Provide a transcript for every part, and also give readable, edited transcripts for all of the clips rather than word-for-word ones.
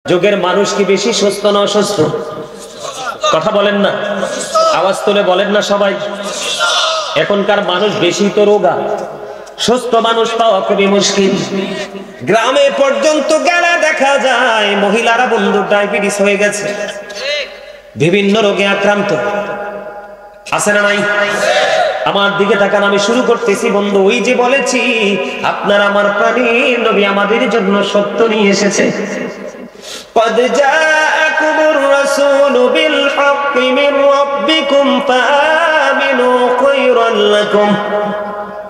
যুগের মানুষ কি বেশি সুস্থ না অসুস্থ? কথা বলেন না, আওয়াজ তুলে বলেন না সবাই। এখনকার মানুষ বেশি তো রোগা, সুস্থ মানুষ পাওয়া খুবই মুশকিল। গ্রামে পর্যন্ত গেলে দেখা যায় মহিলারা বন্ধু ডায়াবেটিস হয়ে গেছে, বিভিন্ন রোগে আক্রান্ত। আছে না নাই? আমার দিকে তাকান, আমি শুরু করতেছি বন্ধু। ওই যে বলেছি আপনার আমার প্রাণীর নবী আমাদের জন্য সত্য নিয়ে এসেছে। قد جاءكم الرسول بالحق من ربكم فآمنوا خيرا لكم।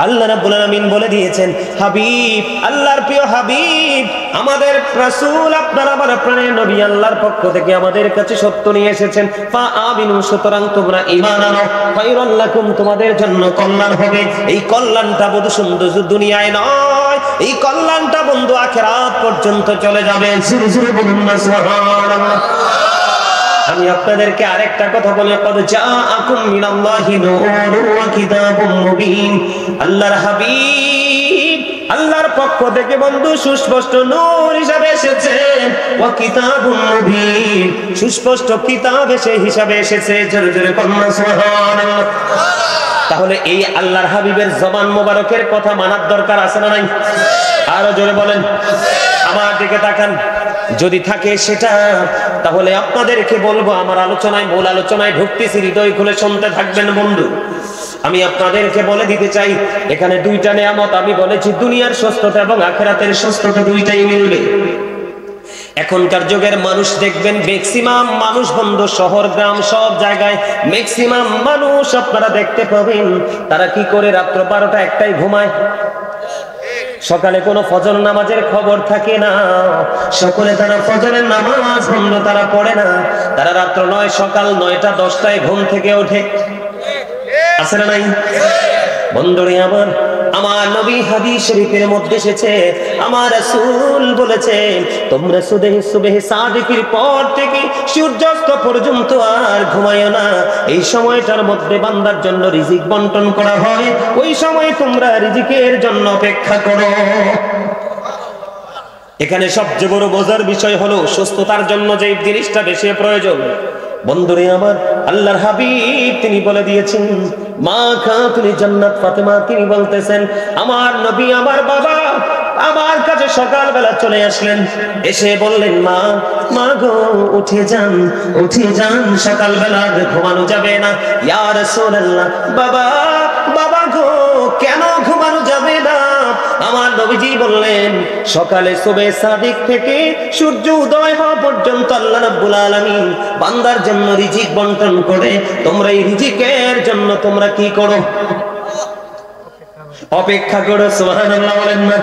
আল্লাহ রাব্বুল আলামিন বলে দিয়েছেন, হাবিব, আল্লাহর প্রিয় হাবিব, আমাদের রাসূল আপনার আমার প্রাণের নবী আল্লাহর পক্ষ থেকে আমাদের কাছে সত্য নিয়ে এসেছেন। ফাআমিনু, সুতরাং তোমরা ঈমান আনো, খায়রাল লাকুম, তোমাদের জন্য কল্যাণ হবে। এই কল্যাণটা শুধু দুনিয়ায় নয়, এই কল্যাণটা বন্ধু আখিরাত পর্যন্ত চলে যাবে। জোরে জোরে বলুন না সুবহানাল্লাহ। আমি আপনাদেরকে আরেকটা কথা বলি, কদ জাআকুম মিনাল্লাহি নূরুন ওয়া কিতাবুম মুবিন। আল্লাহর হাবিব আল্লাহর পক্ষ থেকে বন্ধু সুস্পষ্ট নূর হিসাবে এসেছে, ওয়া কিতাবুম মুবিন, সুস্পষ্ট কিতাব হিসাবে এসেছে। জোরে জোরে বলুন সুবহানাল্লাহ। তাহলে এই আল্লাহর হাবিবের জবান মোবারকের কথা মানার দরকার আছে না নাই? আরো জোরে বলেন। আমার দিকে তাকান, যদি থাকে সেটা, তাহলে আপনাদেরকে বলবো, আমার আলোচনায় মূল আলোচনায় ঢুকতেছি, হৃদয় খুলে শুনতে থাকবেন বন্ধু। আমি আপনাদেরকে বলে দিতে চাই, এখানে দুইটা নিয়ামত আমি বলেছি, দুনিয়ার সুস্থতা এবং আখিরাতের সুস্থতা দুইটাই মিলবে। এখনকার যুগের মানুষ দেখবেন ম্যাক্সিমাম মানুষ বন্ধু, শহর গ্রাম সব জায়গায় ম্যাক্সিমাম মানুষ আপনারা দেখতে পাবেন তারা কি করে রাত্র 12টা 1টায় ঘুমায়। সকালে কোনো ফজর নামাজের খবর থাকে না, সকলে তারা ফজরের নামাজ বন্ধ তারা পড়ে না, তারা রাত্র 9 সকাল 9টা 10টায় ঘুম থেকে ওঠে। আছে না নাই? বন্ধুরে আমার নবী হাদিস শরীফের মধ্যে এসেছে, আমার রাসূল বলেছেন, তোমরা সুবহে সাদিকের পর থেকে সূর্যাস্ত পর্যন্ত আর ঘুমায়ো না। এই সময়টার মধ্যে বান্দার জন্য রিজিক বন্টন করা হয়, ওই সময় তোমরা রিজিকের জন্য অপেক্ষা করো। এখানে সবচেয়ে বড় বোঝার বিষয় হলো সুস্থতার জন্য যে জিনিসটা বেশি প্রয়োজন। বন্ধুরে আমার, আল্লাহর হাবিব তিনি বলে দিয়েছেন, মা খাতুনি জান্নাত ফাতেমা তিনি বলতেছেন, আমার নবী আমার বাবা আমার কাছে সকালবেলা চলে আসলেন, এসে বললেন, মা গো উঠে যান, সকালবেলা ঘুমানো যাবে না। ইয়া রাসূলুল্লাহ, বাবা গো কেন ঘুমানো যাবে না? আমার নবীজি বললেন, সকালে সুবহে সাদিক থেকে সূর্য উদয় হওয়া পর্যন্ত আল্লাহ রাব্বুল আলামিন বান্দার জন্য রিজিক বন্টন করে। তোমরা এই রিজিকের জন্য তোমরা কি করো? অপেক্ষা করো। সুবহানাল্লাহ বলেন না?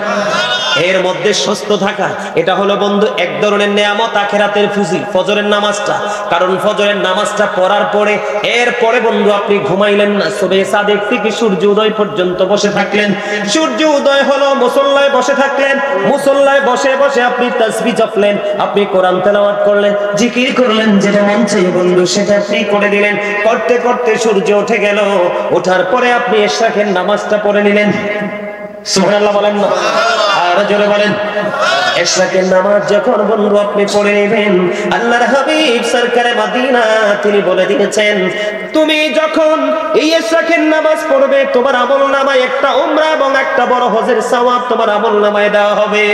এর মধ্যে সুস্থ থাকা, এটা হলো বন্ধু এক ধরনের নিয়ামত, আখিরাতের ফুজি, ফজরের নামাজটা। কারণ ফজরের নামাজটা পড়ার পরে এরপরে বন্ধু আপনি ঘুমাইলেন না, সুবহে সাদিক থেকে সূর্য উদয় পর্যন্ত বসে থাকলেন। সূর্য উদয় হলো, মুসল্লায় বসে থাকলেন, মুসল্লায় বসে বসে আপনি তাসবিহ জপলেন, আপনি কোরআন তেলাওয়াত করলেন, জিকির করলেন, যেটা মন চায় বন্ধু সেটা আপনি করে দিলেন। করতে করতে সূর্য উঠে গেল, ওঠার পরে আপনি ইশরাকের নামাজটা পড়ে নিলেন। সুবহানাল্লাহ বলেন না? আর জোরে বলেন। ইশরাকের নামাজ যখন বন্ধু আপনি পড়ে নেবেন, আল্লাহর হাবিব সরকারে মদিনা তিনি বলে দিয়েছেন, তুমি যখন এই ইশরাকের নামাজ পড়বে, তোমার আমলনামায় একটা উমরা এবং একটা বড় হজের সওয়াব তোমার আমলনামায় দেওয়া হবে।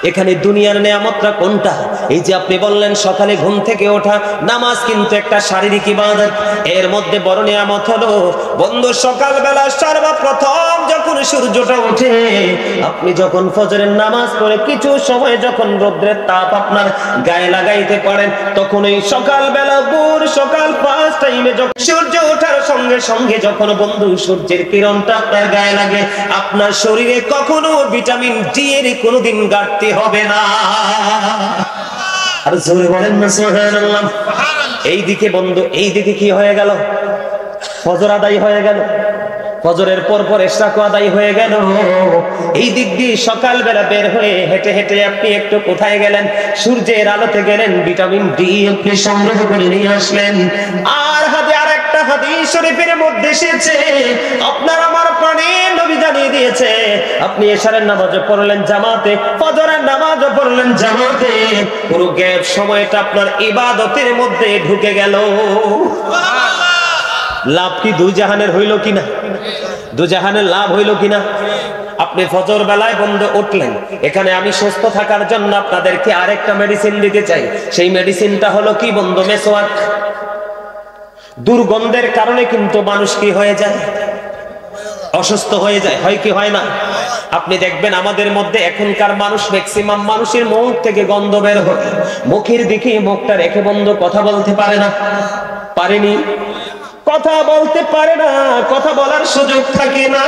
এখানে দুনিয়ার নিয়ামতটা কোনটা? এই যে আপনি বললেন সকালে ঘুম থেকে ওঠা, নামাজ কিন্তু একটা শারীরিক ইবাদত। এর মধ্যে বড় নিয়ামত হলো বন্ধু সকালবেলা সর্বপ্রথম যখন সূর্যটা ওঠে, আপনি যখন ফজরের নামাজ পড়ে কিছু সময় যখন রোদ্রের তাপ আপনার গায়ে লাগাইতে পারেন, তখন এই সকালবেলা সকাল 5 টাইমে যখন সূর্য ওঠার সঙ্গে সঙ্গে যখন বন্ধু সূর্যের কিরণটা আপনার গায়ে লাগে, আপনার শরীরে কখনো ভিটামিন ডি এর কোনোদিন ঘাটতি হবে না। আর জোরে বলেন না সুবহানাল্লাহ। এইদিকে বন্ধু, এইদিকে কি হয়ে গেল? ফজর আদায় হয়ে গেল, ফজরের পর ইশরাক আদায় হয়ে গেল। এই দিক দিয়ে সকালবেলা বের হয়ে হেঁটে হেঁটে আপনি একটু কোথায় গেলেন? সূর্যের আলোতে গেলেন, ভিটামিন ডি আপনি সংগ্রহ করে নিয়ে আসলেন। আর হাতে আরেকটা হাদিস শরীফের মধ্যে এসেছে, আপনার আমার প্রাণের নবী জানিয়ে দিয়েছে, আপনি এশারের নামাজও পড়লেন জামাতে, ফজরের নামাজও পড়লেন জামাতে, পুরো গ্যাপ সময়টা আপনার ইবাদতের মধ্যে ঢুকে গেল। লাভ কি দুই জাহানের হইল কিনা? দুই জাহানের লাভ হইল কিনা? আপনি ফজর বেলায় বন্ধ উঠলেন, এখানে আমি সুস্থ থাকার জন্য আপনাদেরকে আরেকটা মেডিসিন দিতে চাই। সেই মেডিসিনটা হলো কি বন্ধু? মেসওয়াক। দুর্গন্ধের কারণে কিন্তু মানুষ কি হয়ে যায়? অসুস্থ হয়ে যায়, হয় কি হয় না? আপনি দেখবেন আমাদের মধ্যে এখনকার মানুষ, ম্যাক্সিমাম মানুষের মুখ থেকে গন্ধ বের হয়, মুখের দিকে মুখটা রেখে বন্ধু কথা বলতে পারে না, পারেনি, কথা বলতে পারে না, কথা বলার সুযোগ থাকে না,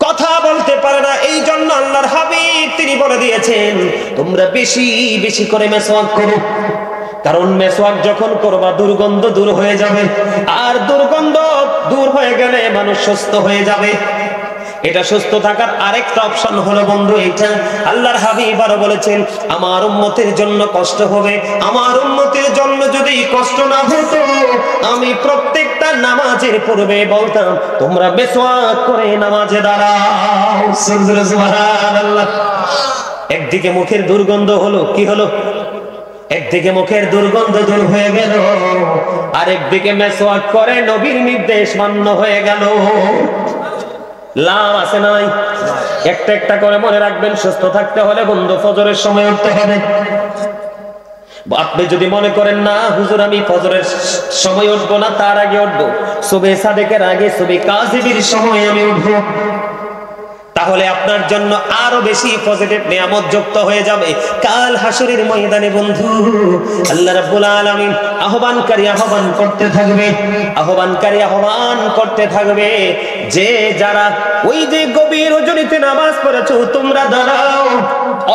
কথা বলতে পারে না। এই জন্য আল্লাহর হাবিব তিনি বলে দিয়েছেন, তোমরা বেশি বেশি করে মেসওয়াক করো, কারণ মেসওয়াক যখন করবা দুর্গন্ধ দূর হয়ে যাবে, আর দুর্গন্ধ দূর হয়ে গেলে মানুষ সুস্থ হয়ে যাবে। এটা সুস্থ থাকার আরেকটা অপশন হলো বন্ধু এটা। আল্লাহর হাবিব আরো বলেছেন, আমার উম্মতের জন্য কষ্ট হবে, আমার উম্মতের জন্য যদি কষ্ট না হতো আমি প্রত্যেকটা নামাজের পূর্বে বলতাম তোমরা মেসওয়াক করে নামাজে দাঁড়াও। সুবহানাল্লাহ। একদিকে মুখের দুর্গন্ধ হলো, কি হলো? একদিকে মুখের দুর্গন্ধ দূর হয়ে গেল, আরেকদিকে মেসওয়াক করে নবীর নির্দেশ মান্য হয়ে গেল। লাভ আছে নাই? একটা একটা করে মনে রাখবেন, সুস্থ থাকতে হলে বন্ধু ফজরের সময় উঠতে হবে। আপনি যদি মনে করেন না হুজুর আমি ফজরের সময় উঠবো না, তার আগে উঠবো, সুবহে সাদেকের আগে, সুবহে কাযিবের সময় আমি উঠবো, তাহলে আপনার জন্য আরো বেশি পজিটিভ নিয়ামত যুক্ত হয়ে যাবে কাল হাসরের ময়দানে। বন্ধু আল্লাহ রাব্বুল আলামিন আহ্বানকারী আহ্বান করতে থাকবে, আহ্বানকারী আহ্বান করতে থাকবে, যে যারা ওই যে গভীর রজনীতে নামাজ পড়েছো তোমরা দাঁড়াও।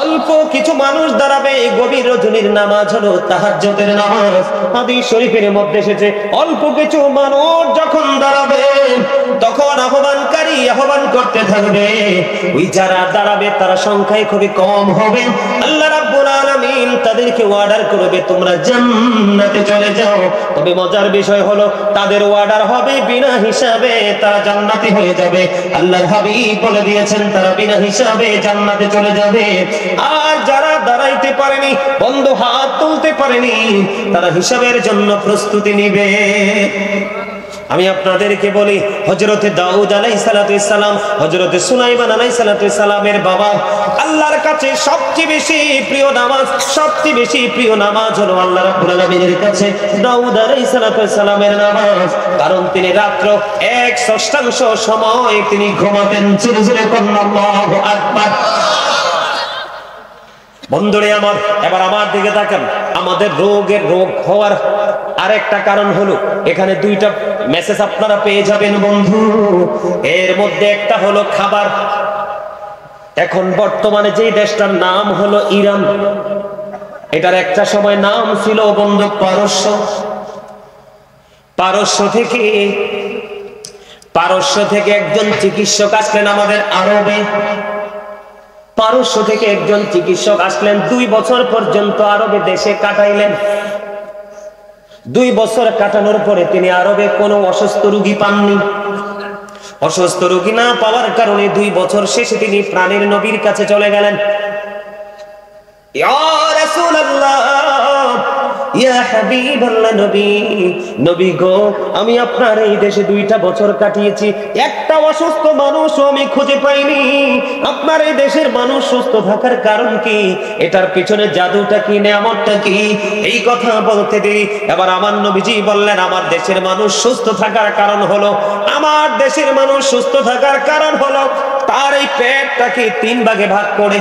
অল্প কিছু মানুষ দাঁড়াবে, গভীর রজনীর নামাজ হলো তাহাজ্জুদের নামাজ। হাদিস শরীফের মধ্যে এসেছে, অল্প কিছু মানুষ যখন দাঁড়াবে তখন আহ্বানকারী আহ্বান করতে থাকবে, ওই যারা দাঁড়াবে তারা সংখ্যায় খুবই কম হবে। আল্লাহ রাব্বুল আলামিন তাদেরকে অর্ডার করবে তোমরা জান্নাতে চলে যাও। তবে মজার বিষয় হলো তাদের অর্ডার হবে বিনা হিসাবে, তারা জান্নাতি হয়ে যাবে। আল্লাহর হাবিব বলে দিয়েছেন তারা বিনা হিসাবে জান্নাতে চলে যাবে। আর যারা দাঁড়াইতে পারেনি, বন্ধু হাত তুলতে পারেনি, তারা হিসাবের জন্য প্রস্তুতি নিবে। আমি আপনাদেরকে বলি, হযরতে দাউদ আলাইহিস সালাম, হযরতে সুলাইমান আলাইহিস সালামের বাবা, আল্লাহর কাছে সবচেয়ে বেশি প্রিয় নামাজ, সবচেয়ে বেশি প্রিয় নামাজ হলো আল্লাহ রাব্বুল আলামিনের কাছে দাউদ আলাইহিস সালামের নামাজ। কারণ তিনি রাত্র 1/6 সময় তিনি ঘুমাতেন। জোরে জোরে বলুন আল্লাহু আকবার। বন্ধুরে আমার, এবার আমার দিকে তাকান। আমাদের রোগ হওয়ার আরেকটা কারণ হলো, এখানে দুইটা মেসেজ আপনারা পেয়ে যাবেন বন্ধু। এর মধ্যে একটা হলো খাবার। এখন বর্তমানে যে দেশটার নাম হলো ইরান, এটার একটা সময় নাম ছিল বন্ধু পারস্য। পারস্য থেকে একজন চিকিৎসক আসলেন আমাদের আরবে। পারস্য থেকে একজন চিকিৎসক আসলেন, 2 বছর পর্যন্ত আরবে দেশে কাটাইলেন। 2 বছর কাটানোর পরে তিনি আরবে কোনো অসুস্থ রোগী পাননি। অসুস্থ রোগী না পাওয়ার কারণে 2 বছর শেষে তিনি প্রাণের নবীর কাছে চলে গেলেন। ইয়া রাসূলুল্লাহ, ইয়া হাবিবাল্লাহ, নবী গো, আমি আপনার এই দেশে 2টা বছর কাটিয়েছি, একটা অসুস্থ মানুষও আমি খুঁজে পাইনি। আপনার এই দেশের মানুষ সুস্থ থাকার কারণ কি? এটার পিছনে জাদুটা কি, নিয়ামতটা কি? এই কথা বলতে দেরি এবার আমার নবীজি বললেন, আমার দেশের মানুষ সুস্থ থাকার কারণ হলো, আমার দেশের মানুষ সুস্থ থাকার কারণ হলো তার এই পেটটাকে 3 ভাগে ভাগ করে।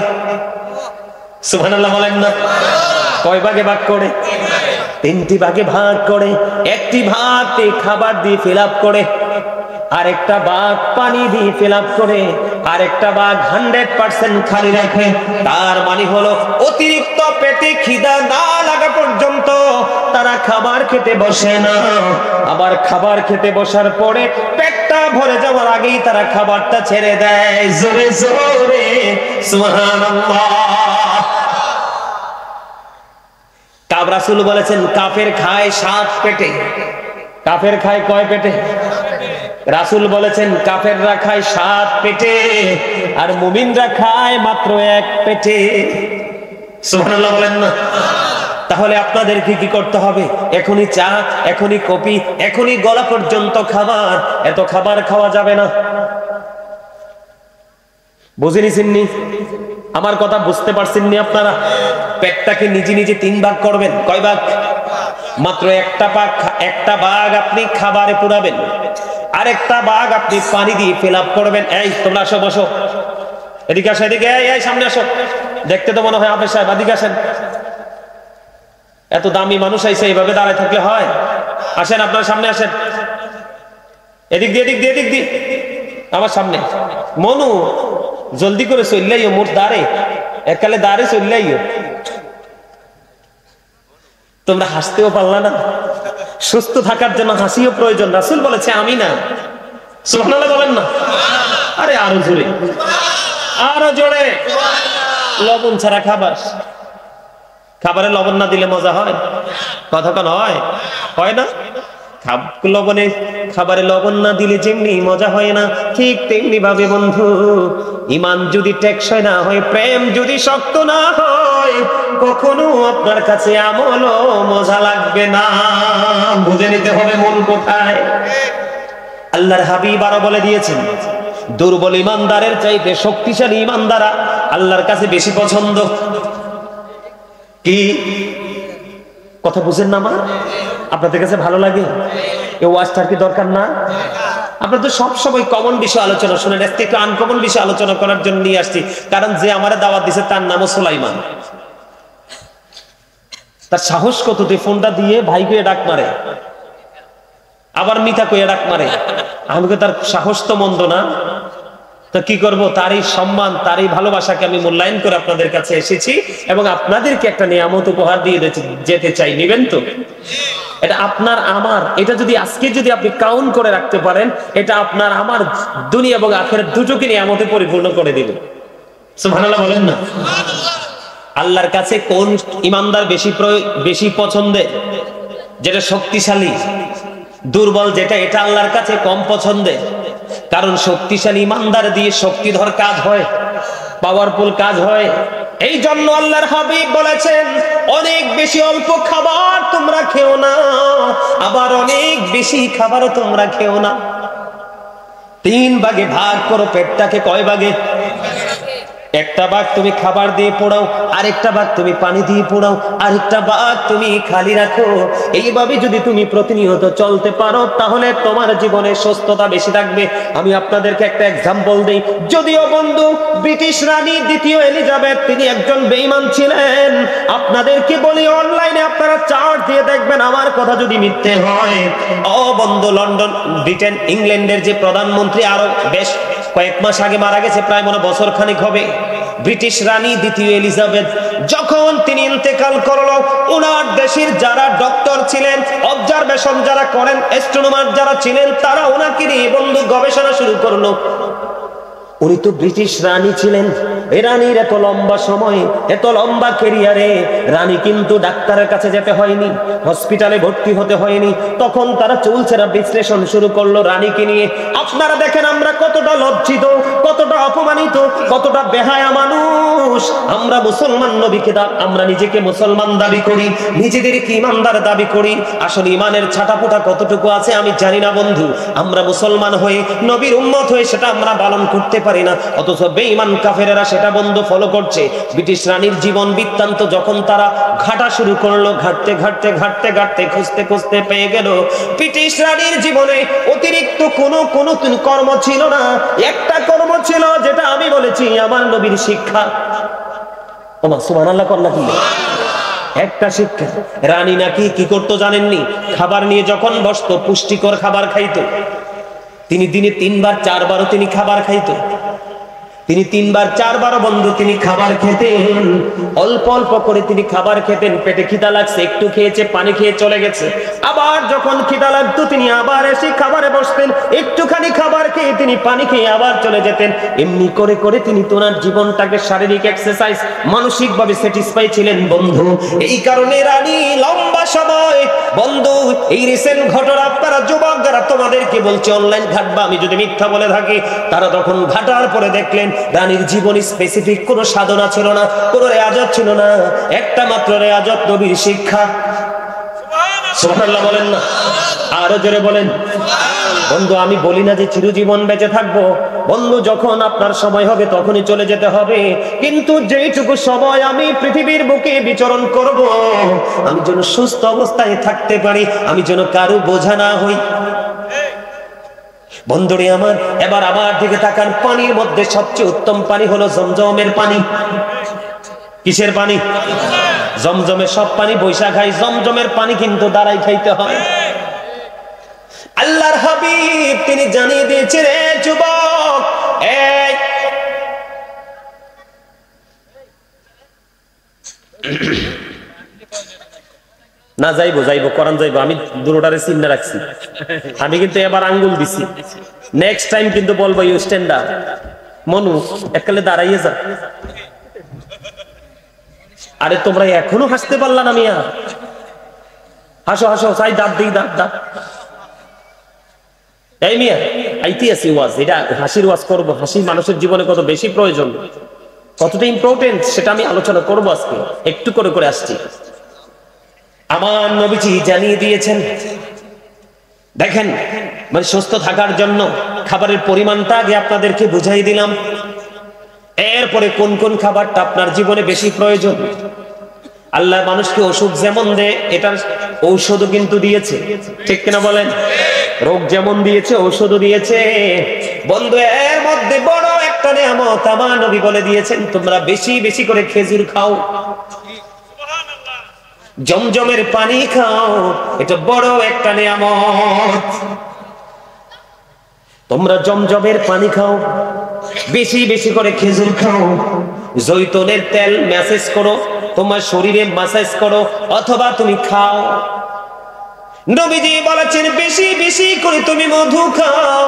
সুবহানাল্লাহ বলেন না? কয় ভাগে ভাগ করে? 3টি ভাগে ভাগ করে। একটি ভাগ খাবার দিয়ে ফিল আপ করে, আরেকটা ভাগ পানি দিয়ে ফিল আপ করে, আরেকটা ভাগ 100% খালি রাখে। তার মানে হলো অতিরিক্ত পেটে খিদা না লাগা পর্যন্ত তারা খাবার খেতে বসে না। আবার খাবার খেতে বসার পরে পেটটা ভরে যাওয়ার আগেই তারা খাবারটা ছেড়ে দেয়। জোরে জোরে সুবহানাল্লাহ। রাসূল বলেছেন কাফের খায় 7 পেটে, কাফের খায় কয় পেটে? রাসূল বলেছেন কাফেররা খায় 7 পেটে আর মুমিনরা খায় মাত্র 1 পেটে। সুবহানাল্লাহ বলেন না? তাহলে আপনাদেরকে কি করতে হবে? এখনই চা, এখনই কফি, এখনই গলা পর্যন্ত খাবার, এত খাবার খাওয়া যাবে না। বুঝে নিছেননি? আমার কথা বুঝতে পারছেননি আপনারা? পেটটাকে নিজে নিজে 3 ভাগ করবেন। কয় ভাগ? মাত্র একটা ভাগ আপনি খাবারে পুরাবেন, আরেকটা ভাগ আপনি পানি দিয়ে ফিল আপ করবেন। এই তোমরা আসো, বসো, এদিকে আসো, এদিকে, এই সামনে আসো। দেখতে তো মনে হয় হাফেজ সাহেব, এদিকে আসেন। এত দামি মানুষ আইছে, এইভাবে দাঁড়ায় থাকলে হয়? আসেন, আপনারা সামনে আসেন। এদিক দিয়ে, এদিক দিয়ে, এদিক দিয়ে, আমার সামনে। মনু জলদি করে চললাইও, মোট দাঁড়ে এককালে দাঁড়ে চললাইও। তোমরা হাসতেও পারলা না। সুস্থ থাকার জন্য হাসিও প্রয়োজন। রাসূল বলেছে আমি না। সুবহানাল্লাহ বলেন না? আরে আরো জোরে, আরো জোরে। লবণ ছাড়া খাবার, খাবারে লবণ না দিলে মজা হয়? কতক্ষণ হয়? হয় না? লবণে খাবারে লবণ না দিলে যেমনি মজা হয় না, ঠিক তেমনি ভাবে বন্ধু, ঈমান যদি টেকসই না হয়, প্রেম যদি শক্ত না হয়, কখনো আপনার কাছে আমলও মজা লাগবে না। বুঝে নিতে হবে মন কোথায়। আল্লাহর হাবিব আরো বলে দিয়েছেন, দুর্বল ঈমানদারের চাইতে শক্তিশালী ঈমানদাররা আল্লাহর কাছে বেশি পছন্দ। কি কথা বুঝেন না? আমার আপনাদের কাছে ভালো লাগে? এই ওয়াজটার কি দরকার না? আপনারা তো সব সময় কমন বিষয় আলোচনা শুনেন, আজকে একটু আনকমন বিষয় আলোচনা করার জন্য নিয়ে আসছি। কারণ যে আমারে দাওয়াত দিছে তার নামও সুলাইমান। তার সাহস কত, ফোনটা দিয়ে ভাইকে ডাক মারে, আবার মিথা কইয়া ডাক মারে। আমাকে তার সাহস তো মন্দ না। তো কি করব? তারই সম্মান, তারই ভালোবাসাকে আমি মূল্যায়ন করে আপনাদের কাছে এসেছি এবং আপনাদেরকে একটা নিয়ামত উপহার দিয়ে যেতে চাই। নিবেন তো? এটা আপনার আমার, এটা যদি আজকে যদি আপনি কাউন্ট করে রাখতে পারেন, এটা আপনার আমার দুনিয়া এবং আখিরাত দুটোকে নিয়ামতে পরিপূর্ণ করে দিবে। সুবহানাল্লাহ বলেন না? আল্লাহর কাছে কোন ঈমানদার বেশি পছন্দের? যেটা শক্তিশালী। দুর্বল যেটা, এটা আল্লাহর কাছে কম পছন্দের। কারণ শক্তিশালী ঈমানদার দিয়ে শক্তিধর কাজ হয়, পাওয়ারফুল কাজ হয়। এই জন্য আল্লাহর হাবিব বলেছেন, অনেক বেশি অল্প খাবার তোমরা খেও না, আবার অনেক বেশি খাবারও তোমরা খেও না। 3 ভাগে ভাগ করো পেটটাকে। কয় ভাগে? একটা ভাগ তুমি খাবার দিয়ে পোড়াও, আরেকটা ভাগ তুমি পানি দিয়ে পোড়াও, আরেকটা ভাগ তুমি খালি রাখো। এইভাবে যদি তুমি প্রতিনিয়ত চলতে পারো, তাহলে তোমার জীবনে সুস্থতা বেশি থাকবে। আমি আপনাদেরকে একটা এক্সাম্পল দেই। যদিও বন্ধু ব্রিটিশ রানী দ্বিতীয় এলিজাবেথ তিনি একজন বেঈমান ছিলেন। আপনাদেরকে বলি, অনলাইনে আপনারা চার্জ দিয়ে দেখবেন আমার কথা যদি মিথ্যে হয়। ও বন্ধু, লন্ডন, ব্রিটেন, ইংল্যান্ডের যে প্রধানমন্ত্রী আরো বেশ কয়েক মাস আগে মারা গেছে, প্রায় মনে বছর খানিক হবে, ব্রিটিশ রানী দ্বিতীয় এলিজাবেথ, যখন তিনি ইন্তেকাল করলো, ওনার দেশের যারা ডক্টর ছিলেন, অবজারভেশন যারা করেন, অ্যাস্ট্রোনমার যারা ছিলেন, তারা ওনাকে নিয়ে বন্ধু গবেষণা শুরু করলো। উনি তো ব্রিটিশ রানী ছিলেন। রানীর এত লম্বা সময়, এত লম্বা ক্যারিয়ারে রানী কিন্তু ডাক্তারের কাছে যেতে হয়নি, হসপিটালে ভর্তি হতে হয়নি। তখন তারা চুলচেরা বিশ্লেষণ শুরু করলো রানীকে নিয়ে। আপনারা দেখেন আমরা কতটা লজ্জিত, কতটা অপমানিত, কতটা বেহায়া মানুষ। আমরা মুসলমান, নবীকে আমরা নিজেকে মুসলমান দাবি করি, নিজেদেরকে ঈমানদার দাবি করি। আসলে ঈমানের ছাটাপোটা কতটুকু আছে আমি জানি না বন্ধু। আমরা মুসলমান হয়ে, নবীর উম্মত হয়ে সেটা আমরা পালন করতে পারি না, অথচ বেঈমান কাফেরেরা সেটা বন্ধ ফলো করছে। ব্রিটিশ রানীর জীবন বৃত্তান্ত যখন তারা ঘাটা শুরু করলো, ঘাটতে ঘাটতে ঘাটতে ঘাটতে খুঁজতে খুঁজতে পেয়ে গেল ব্রিটিশ রানীর জীবনে অতিরিক্ত কোনো কর্ম ছিল না। একটা কর্ম ছিল, যেটা আমি বলেছি আমার নবীর শিক্ষা। ওমা সুবহানাল্লাহ কর নাকি? একটা শিক্ষা। রানী নাকি কি করতো জানেননি? খাবার নিয়ে যখন বসতো, পুষ্টিকর খাবার খাইতো। তিনি দিনে 3 বার 4 বারও তিনি খাবার খাইতো। তিনি 3 বার 4 বার বন্ধু তিনি খাবার খেতেন, অল্প অল্প করে তিনি খাবার খেতেন। পেটে খিদা লাগছে, একটু খেয়েছে, পানি খেয়ে চলে গেছে। আবার যখন খিদা লাগতো তিনি আবার এসে খাবারে বসতেন, একটুখানি খাবার খেয়ে তিনি পানি খেয়ে আবার চলে যেতেন। এমনি করে করে তিনি তোনার জীবনটাকে শারীরিক এক্সারসাইজ, মানসিক ভাবে স্যাটিসফাই ছিলেন বন্ধু। এই কারণে রানী লম্বা সময় বন্ধু, এই রিসেন্ট ঘটনা আপনারা যুবক যারা তোমাদেরকে বলছে অনলাইন ঘাটবা, আমি যদি মিথ্যা বলে থাকি, তারা তখন ঘাটার পরে দেখলেন রানীর জীবনে স্পেসিফিক কোনো সাধনা ছিল না, কোনো রেয়াজত ছিল না, একটা মাত্র রেয়াজত নবীর শিক্ষা। সুবহানাল্লাহ বলেন না, আরো জোরে বলেন। বন্ধু আমি বলি না যে চিরজীবন বেঁচে থাকবো, বন্ধু যখন আপনার সময় হবে তখনই চলে যেতে হবে, কিন্তু যেইটুকু সময় আমি পৃথিবীর বুকে বিচরণ করব, আমি যেন সুস্থ অবস্থায় থাকতে পারি, আমি যেন কারো বোঝা না হই। বন্ধুরে আমার, এবার আমার দিকে তাকান। পানির মধ্যে সবচেয়ে উত্তম পানি হলো জমজমের পানি। কিসের পানি? জমজমের। সব পানি বৈশা খাই, জমজমের পানি কিন্তু দাঁড়াই খাইতে হয়। আল্লাহর হাবিব তিনি জানিয়ে দিয়েছেন, রে যুবক, এই না যাইবো যাইবো কোরআন যাইবো, আমি দুটোটারে চিন্তা রাখছি। আমি কিন্তু এবার আঙ্গুল দিছি, নেক্সট টাইম কিন্তু বলবো ইউ স্ট্যান্ড আপ। মনু এককালে দাঁড়াইয়ে যা। আরে তোমরা এখনো হাসতে পারলা না মিয়া? হাসো হাসো, চাই দাঁত দিই, দাঁত দাঁত। এই মিয়া আইতে আছি ওয়াজ, এটা হাসির ওয়াজ করবো। হাসি মানুষের জীবনে কত বেশি প্রয়োজন, কতটা ইম্পর্টেন্ট সেটা আমি আলোচনা করবো আজকে, একটু করে করে আসছি। আমার নবীজি জানিয়ে দিয়েছেন, দেখেন মানে সুস্থ থাকার জন্য খাবারের পরিমাণটা আগে আপনাদেরকে বুঝাই দিলাম, এরপরে কোন কোন খাবারটা আপনার জীবনে বেশি প্রয়োজন। আল্লাহ মানুষকে অসুখ যেমন দেয়, এটার ঔষধও কিন্তু দিয়েছে, ঠিক কিনা বলেন? রোগ যেমন দিয়েছে ঔষধও দিয়েছে। বন্ধু এর মধ্যে বড় একটা নিয়ামত আমার নবী বলে দিয়েছেন, তোমরা বেশি বেশি করে খেজুর খাও, জমজমের পানি খাও, এটা বড় একটা নিয়ামত। তোমরা জমজমের পানি খাও, বেশি বেশি করে খেজুর খাও, জৈতুনের তেল ম্যাসেজ করো, তোমার শরীরে ম্যাসেজ করো, অথবা তুমি খাও। নবীজি বলেছেন বেশি বেশি করে তুমি মধু খাও।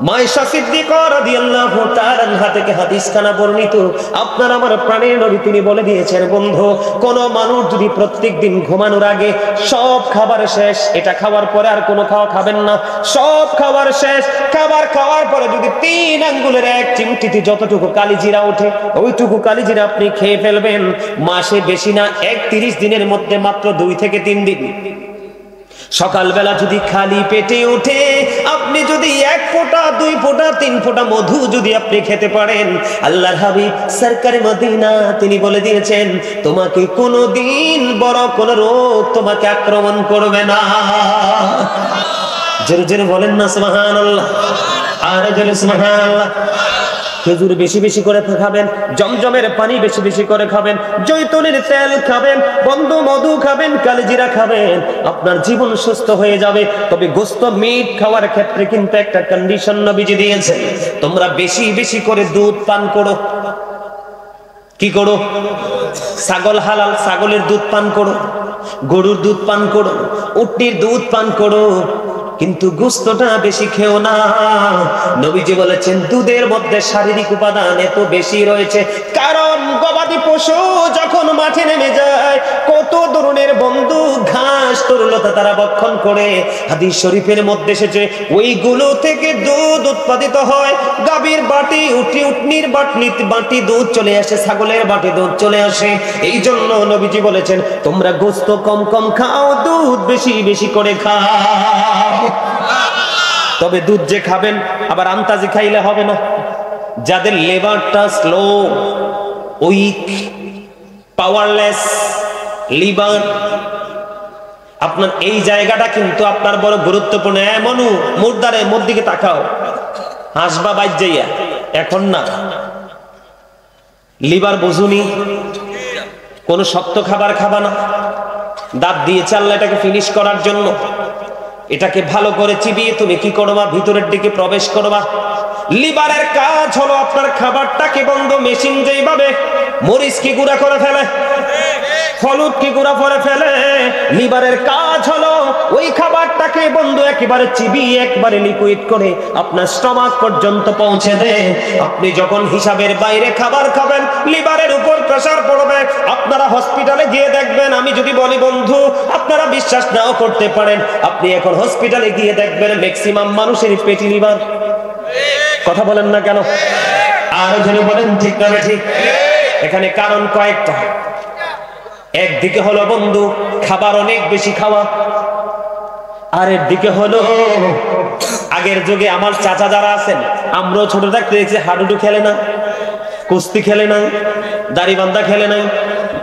মায়েশা সিদ্দিকা রাদিয়াল্লাহু তাআলা আনহা থেকে হাদিসখানা বর্ণিত, আপনার আমার প্রাণের নবী তিনি বলে দিয়েছেন, বন্ধু কোন মানুষ যদি প্রত্যেকদিন ঘুমানোর আগে সব খাবার শেষ, এটা খাওয়ার পরে আর কোনো খাওয়া খাবেন না, সব খাবার শেষ, খাবার খাওয়ার পরে যদি 3 আঙ্গুলের 1 চিমটিতে যতটুকু কালিজিরা ওঠে, ওইটুকু কালিজিরা আপনি খেয়ে ফেলবেন। মাসে বেশি না 31 দিনের মধ্যে মাত্র 2 থেকে 3 দিন। সকালবেলা যদি খালি পেটে ওঠে, আপনি যদি 1 ফোঁটা 2 ফোঁটা 3 ফোঁটা মধু যদি আপনি খেতে পারেন, আল্লাহর হাবিব সরকারে মদিনা তিনি বলে দিয়েছেন, তোমাকে কোনোদিন বড় কোন রোগ তোমাকে আক্রমণ করবে না। জোরে জোরে বলেন না সুবহানাল্লাহ, আরে জোরে সুবহানাল্লাহ। খেজুর বেশি বেশি করে খাবেন, জমজমের পানি বেশি বেশি করে খাবেন, জৈতুনের তেল খাবেন, বন্ধু মধু খাবেন, কালিজিরা খাবেন, আপনার জীবন সুস্থ হয়ে যাবে। তবে গোশত মিট খাওয়ার ক্ষেত্রে কিন্তু একটা কন্ডিশন নবীজি দিয়েছেন, তোমরা বেশি বেশি করে দুধ পান করো। কি করো? ছাগল হালাল, ছাগলের দুধ পান করো, গরুর দুধ পান করো, উটনির দুধ পান করো, কিন্তু গোশতটা বেশি খেও না। নবীজি বলেছেন দুধের মধ্যে শারীরিক উপাদান এত বেশি রয়েছে, কারণ গবাদি পশু যখন মাঠে নেমে যায় কত ধরনের বন্ধু ঘাস তরুলতা তারা ভক্ষণ করে। হাদিস শরীফের মধ্যে এসেছে ওইগুলো থেকে দুধ উৎপাদিত হয়, গাভীর বাটি উটনির বাটি দুধ চলে আসে, ছাগলের বাটি দুধ চলে আসে। এই জন্য নবীজি বলেছেন তোমরা গোশত কম কম খাও, দুধ বেশি বেশি করে খাও। তবে দুধ যে খাবেন আবার আন্তাজি খাইলে হবে না। যাদের লিভারটা স্লো, উইক, পাওয়ারলেস লিভার, আপনার এই জায়গাটা কিন্তু আপনার বড় গুরুত্বপূর্ণ। মনু মুর্দারে মোর দিকে তাকাও, হাসবা বাইর যাইয়া, এখন না। লিভার বুঝুনি, কোন শক্ত খাবার খাবা না, দাঁত দিয়ে চাল্লা এটাকে ফিনিশ করার জন্য এটাকে ভালো করে চিবিয়ে তুমি কি করবা, ভিতরের দিকে প্রবেশ করবা। লিভারের কাজ হলো আপনার খাবারটাকে বন্ধু মেশিন যেইভাবে মরিচকে গুঁড়া করে ফেলে, হলুদকে গুঁড়া করে ফেলে, লিভারের কাজ হলো ওই খাবারটাকে বন্ধু একেবারে চিবিয়ে একবারে লিকুইড করে আপনার স্টমাক পর্যন্ত পৌঁছে দেয়। আপনি যখন হিসাবের বাইরে খাবার খাবেন লিভারের উপর প্রেসার পড়বে। আপনারা হসপিটালে গিয়ে দেখবেন, আমি যদি বলি বন্ধু আপনারা বিশ্বাস নাও করতে পারেন, আপনি এখন হসপিটালে গিয়ে দেখবেন ম্যাক্সিমাম মানুষের পেটি লিভার। কথা বলেন না কেন? আরো যদি বলেন ঠিক না ঠিক? এখানে কারণ কয়েকটা। একদিকে হলো বন্ধু খাবার অনেক বেশি খাওয়া, আর একদিকে হলো আগের যুগে আমার চাচা যারা আছেন, আমরাও ছোট থাকতে দেখছি হাডুডু খেলে না, কুস্তি খেলে নাই, দাড়িবান্ধা খেলে নাই,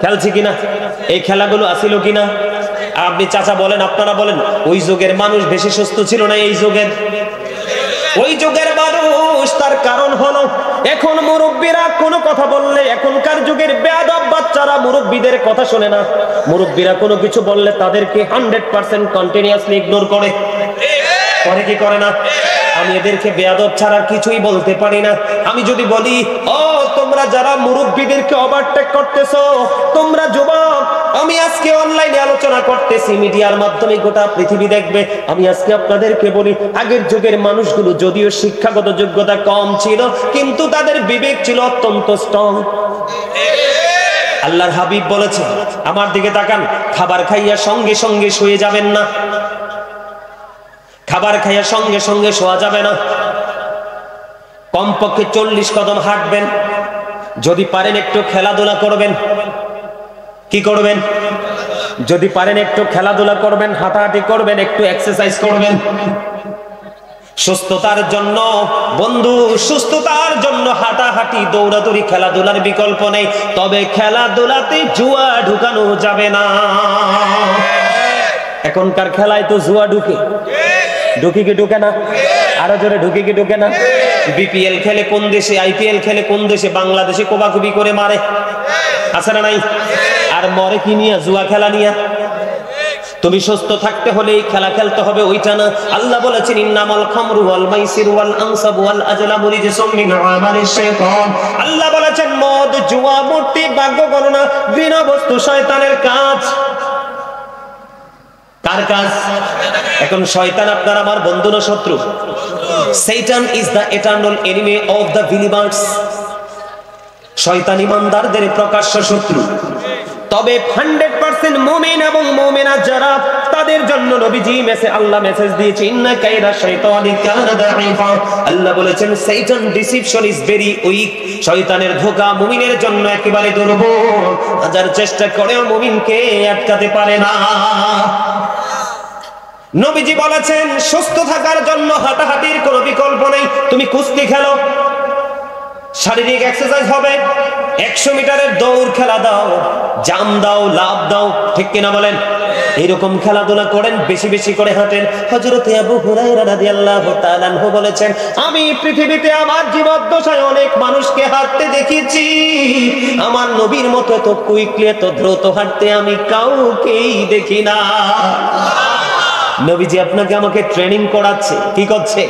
খেলছে কিনা? এই খেলাগুলো আসিল কিনা? আপনি চাচা বলেন, আপনারা বলেন, ওই যুগের মানুষ বেশি সুস্থ ছিল না এই যুগের? ওই যুগের মানুষ, তার কারণ হলো এখন মুরব্বীরা কোনো কথা বললে, এখনকার যুগের বেয়াদব বাচ্চারা মুরব্বীদের কথা শোনে না। মুরব্বীরা কোনো কিছু বললে তাদেরকে 100% কন্টিনিউয়াসলি ইগনোর করে। করে কি করে না? আমি এদেরকে বেয়াদব ছাড়া কিছুই বলতে পারি না। আমি যদি বলি, ও তোমরা যারা মুরব্বীদেরকে ওভারটেক করতেছো, তোমরা যুবক, আমি আজকে অনলাইনে আলোচনা করতেছি, মিডিয়ার মাধ্যমে গোটা পৃথিবী দেখবে। আমি আজকে আপনাদেরকে বলি, আগের যুগের মানুষগুলো যদিও শিক্ষাগত যোগ্যতা কম ছিল, কিন্তু তাদের বিবেক ছিল অত্যন্ত স্ট্রং। আল্লাহর হাবিব বলেছে, আমার দিকে তাকান, খাবার খাইয়া সঙ্গে সঙ্গে শুয়ে যাবেন না। খাবার খাইয়া সঙ্গে সঙ্গে শোয়া যাবে না। কমপক্ষে 40 কদম হাঁটবেন। যদি পারেন একটু খেলাধুলা করবেন। কি করবেন? যদি পারেন একটু খেলাধুলা করবেন, হাঁটাহাঁটি করবেন, একটু এক্সারসাইজ করবেন সুস্থতার জন্য। বন্ধু, সুস্থতার জন্য হাঁটাহাঁটি, দৌড়াদৌড়ি, খেলাধুলার বিকল্প নেই। তবে খেলাধুলাতে জুয়া ঢুকানো যাবে না। এখনকার খেলায় তো জুয়া ঢুকে, ঢুকি কি ঢুকে না? আরো জোরে, ঢুকি কি ঢুকে না? বিপিএল খেলে কোন দেশে, আইপিএল খেলে কোন দেশে, বাংলাদেশে কোবাকুবি করে মারে, আছে না নাই? আর মরে কি নিয়ে? জুয়া খেলা নিয়ে। তুমি সুস্থ থাকতে হলে এই খেলা খেলতে হবে, ওইটা না। আল্লাহ বলেছেন, ইন্নামাল খামরু ওয়াল মাইসিরু ওয়াল আনসাবু ওয়াল আজলামু রিজসুম মিন আমালিশ শাইতান। আল্লাহ বলেছেন, মদ, জুয়া, মূর্তি, ভাগ্য গণনা, ঘৃণা বস্তু শয়তানের কাজ। কার কাজ? এখন শয়তান আপনার আমার বন্ধু না শত্রু? Satan is the eternal enemy of the believers. শয়তান ঈমানদারদের প্রকাশ্য শত্রু। তবে 100% মুমিন এবং মুমিনা যারা, তাদের জন্য নবীজি আল্লাহ মেসেজ দিয়েছে, ইন্না কাইদা শাইতানি কানা দাঈফা। আল্লাহ বলেছেন, শয়তান ডিসিপশন ইজ ভেরি উইক। শয়তানের ধোঁকা মুমিনের জন্য একেবারে দুর্বল। হাজার চেষ্টা করেও মুমিনকে আটকাতে পারে না। নবীজি বলেছেন, সুস্থ থাকার জন্য হাঁটাহাঁটির কোনো বিকল্প নেই। তুমি কুস্তি খেলো, শারীরিক এক্সারসাইজ হবে। 100 মিটারের দৌড় খেলা দাও, জাম দাও, লাভ দাও, ঠিক কিনা বলেন? এরকম খেলাধুলা করেন, বেশি বেশি করে হাঁটেন। হযরত আবু হুরায়রা রাদিয়াল্লাহু তাআলা আনহু বলেছেন, আমি পৃথিবীতে আমার জীবদ্দশায় অনেক মানুষকে হাঁটতে দেখেছি, আমার নবীর মতো এত কুইকলি, এত দ্রুত হাঁটতে আমি কাউকেই দেখি না। নবীজি আপনাকে আমাকে ট্রেনিং করাচ্ছে। কি করছে?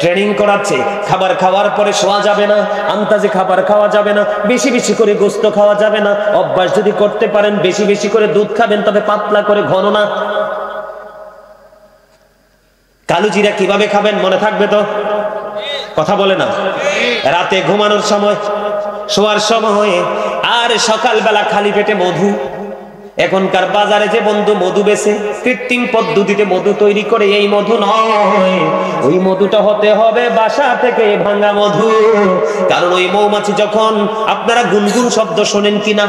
ট্রেনিং করাচ্ছে। খাবার খাওয়ার পরে শোয়া যাবে না, আন্তাজে খাবার খাওয়া যাবে না, বেশি বেশি করে গোশত খাওয়া যাবে না। অভ্যাস যদি করতে পারেন, বেশি বেশি করে দুধ খাবেন, তবে পাতলা করে, ঘন না। কালো জিরা কিভাবে খাবেন মনে থাকবে তো? কথা বলে না? রাতে ঘুমানোর সময়, শোয়ার সময়, আর সকালবেলা খালি পেটে মধু। এখনকার বাজারে যে বন্ধু মধু বেচে, কৃত্রিম পদ্ধতিতে মধু তৈরি করে, এই মধু নয়। ওই মধুটা হতে হবে বাসা থেকে ভাঙা মধু। কারণ ওই মৌমাছি যখন, আপনারা গুনগুন শব্দ শোনেন কিনা?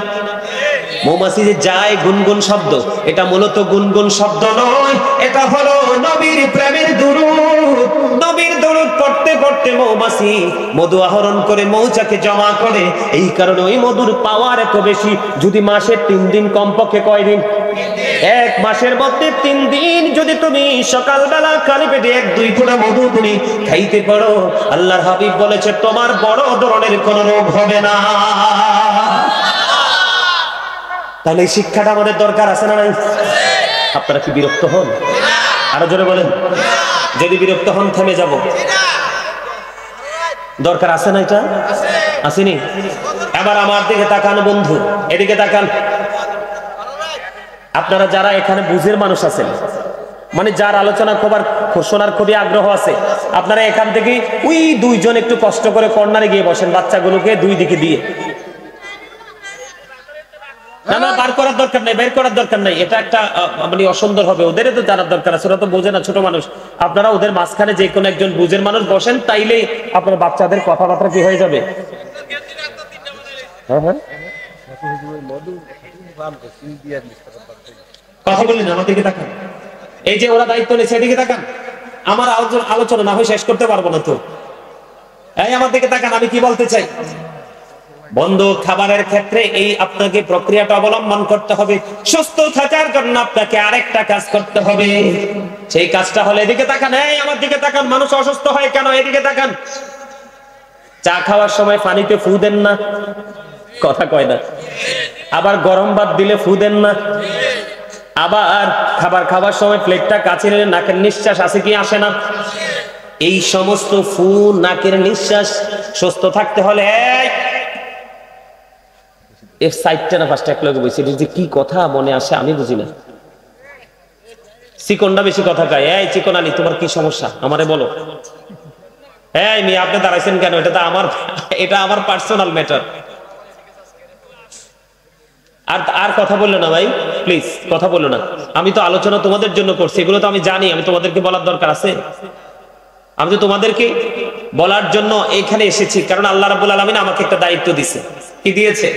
মৌমাছি যে যায় গুনগুন শব্দ, এটা মূলত গুনগুন শব্দ নয়, এটা হলো নবীর প্রেমের দুরূদ। নবীর দুরূদ পড়তে পড়তে মৌমাছি মধু আহরণ করে মৌচাকে জমা করে। এই কারণে ওই মধুর পাওয়ার এত বেশি। যদি মাসে 3 দিন, কমপক্ষে কয় দিন? 1 মাসের মধ্যে 3 দিন যদি তুমি সকালবেলা খালি পেটে 1-2 ফোঁটা মধু তুমি খাইতে পারো, আল্লাহর হাবিব বলেছে, তোমার বড় ধরনের কোনো রোগ হবে না। তাহলে এই শিক্ষাটা আমাদের দরকার আছে না নাই? আপনারা কি বিরক্ত হন? আরো জোরে বলেন। যদি বিরক্ত হন থেমে যাব। দরকার আছে না? এটা আসেনি? এবার আমার দিকে তাকান বন্ধু, এদিকে তাকান। আপনারা যারা এখানে বুঝের মানুষ আছেন, মানে যার আলোচনা শোনার খুবই আগ্রহ আছে, আপনারা এখান থেকে ওই দুইজন একটু কষ্ট করে কর্নারে গিয়ে বসেন, বাচ্চাগুলোকে দুই দিকে দিয়ে। না না, বার করার দরকার নাই, বের করার দরকার নাই, এটা একটা মানে অসুন্দর হবে। ওদেরও তো জানার দরকার আছে, ওরা তো বোঝে না, ছোট মানুষ। আপনারা ওদের মাঝখানে যে কোনো একজন বুঝের মানুষ বসেন, তাইলেই আপনার বাচ্চাদের কথাবার্তা কি হয়ে যাবে। হ্যাঁ হ্যাঁ, কথা বললেন, আমার দিকে তাকান। এই যে ওরা দায়িত্ব নিয়েছে, এদিকে তাকান। আমার আলোচনা না হয় শেষ করতে পারবো না তো। এই আমার দিকে তাকান, আমি কি বলতে চাই। বন্ধু, খাবারের ক্ষেত্রে এই আপনাকে প্রক্রিয়াটা অবলম্বন করতে হবে। সুস্থ থাকার জন্য আপনাকে আরেকটা কাজ করতে হবে। সেই কাজটা হলো, এদিকে তাকান, এই আমার দিকে তাকান। মানুষ অসুস্থ হয় কেন? এদিকে তাকান। চা খাওয়ার সময় পানিতে ফু দেন না, কথা কয় না। আবার গরম ভাত দিলে ফু দেন না। আবার খাবার খাওয়ার সময় প্লেটটা কাছে নিলে নাকের নিঃশ্বাস আসে কি আসে না? এই সমস্ত ফু, নাকের নিঃশ্বাস সুস্থ থাকতে হলে এর সাইডটা না পাঁচটা এক লগে বসে, যে কি কথা মনে আসে আমি বুঝি না। চিকনটা বেশি কথা কয়। এই চিকন আলী, তোমার কি সমস্যা আমারে বলো। এই মেয়ে, আপনি দাঁড়াইছেন কেন? এটা আমার পার্সোনাল ম্যাটার। আর কথা বললো না ভাই, প্লিজ কথা বললো না। আমি তো আলোচনা তোমাদের জন্য করছি, এগুলো তো আমি জানি। আমি তোমাদেরকে বলার দরকার আছে? আমি তো তোমাদেরকে বলার জন্য এখানে এসেছি, কারণ আল্লাহ রাব্বুল আলামিন আমাকে একটা দায়িত্ব দিয়েছে। কি দিয়েছে?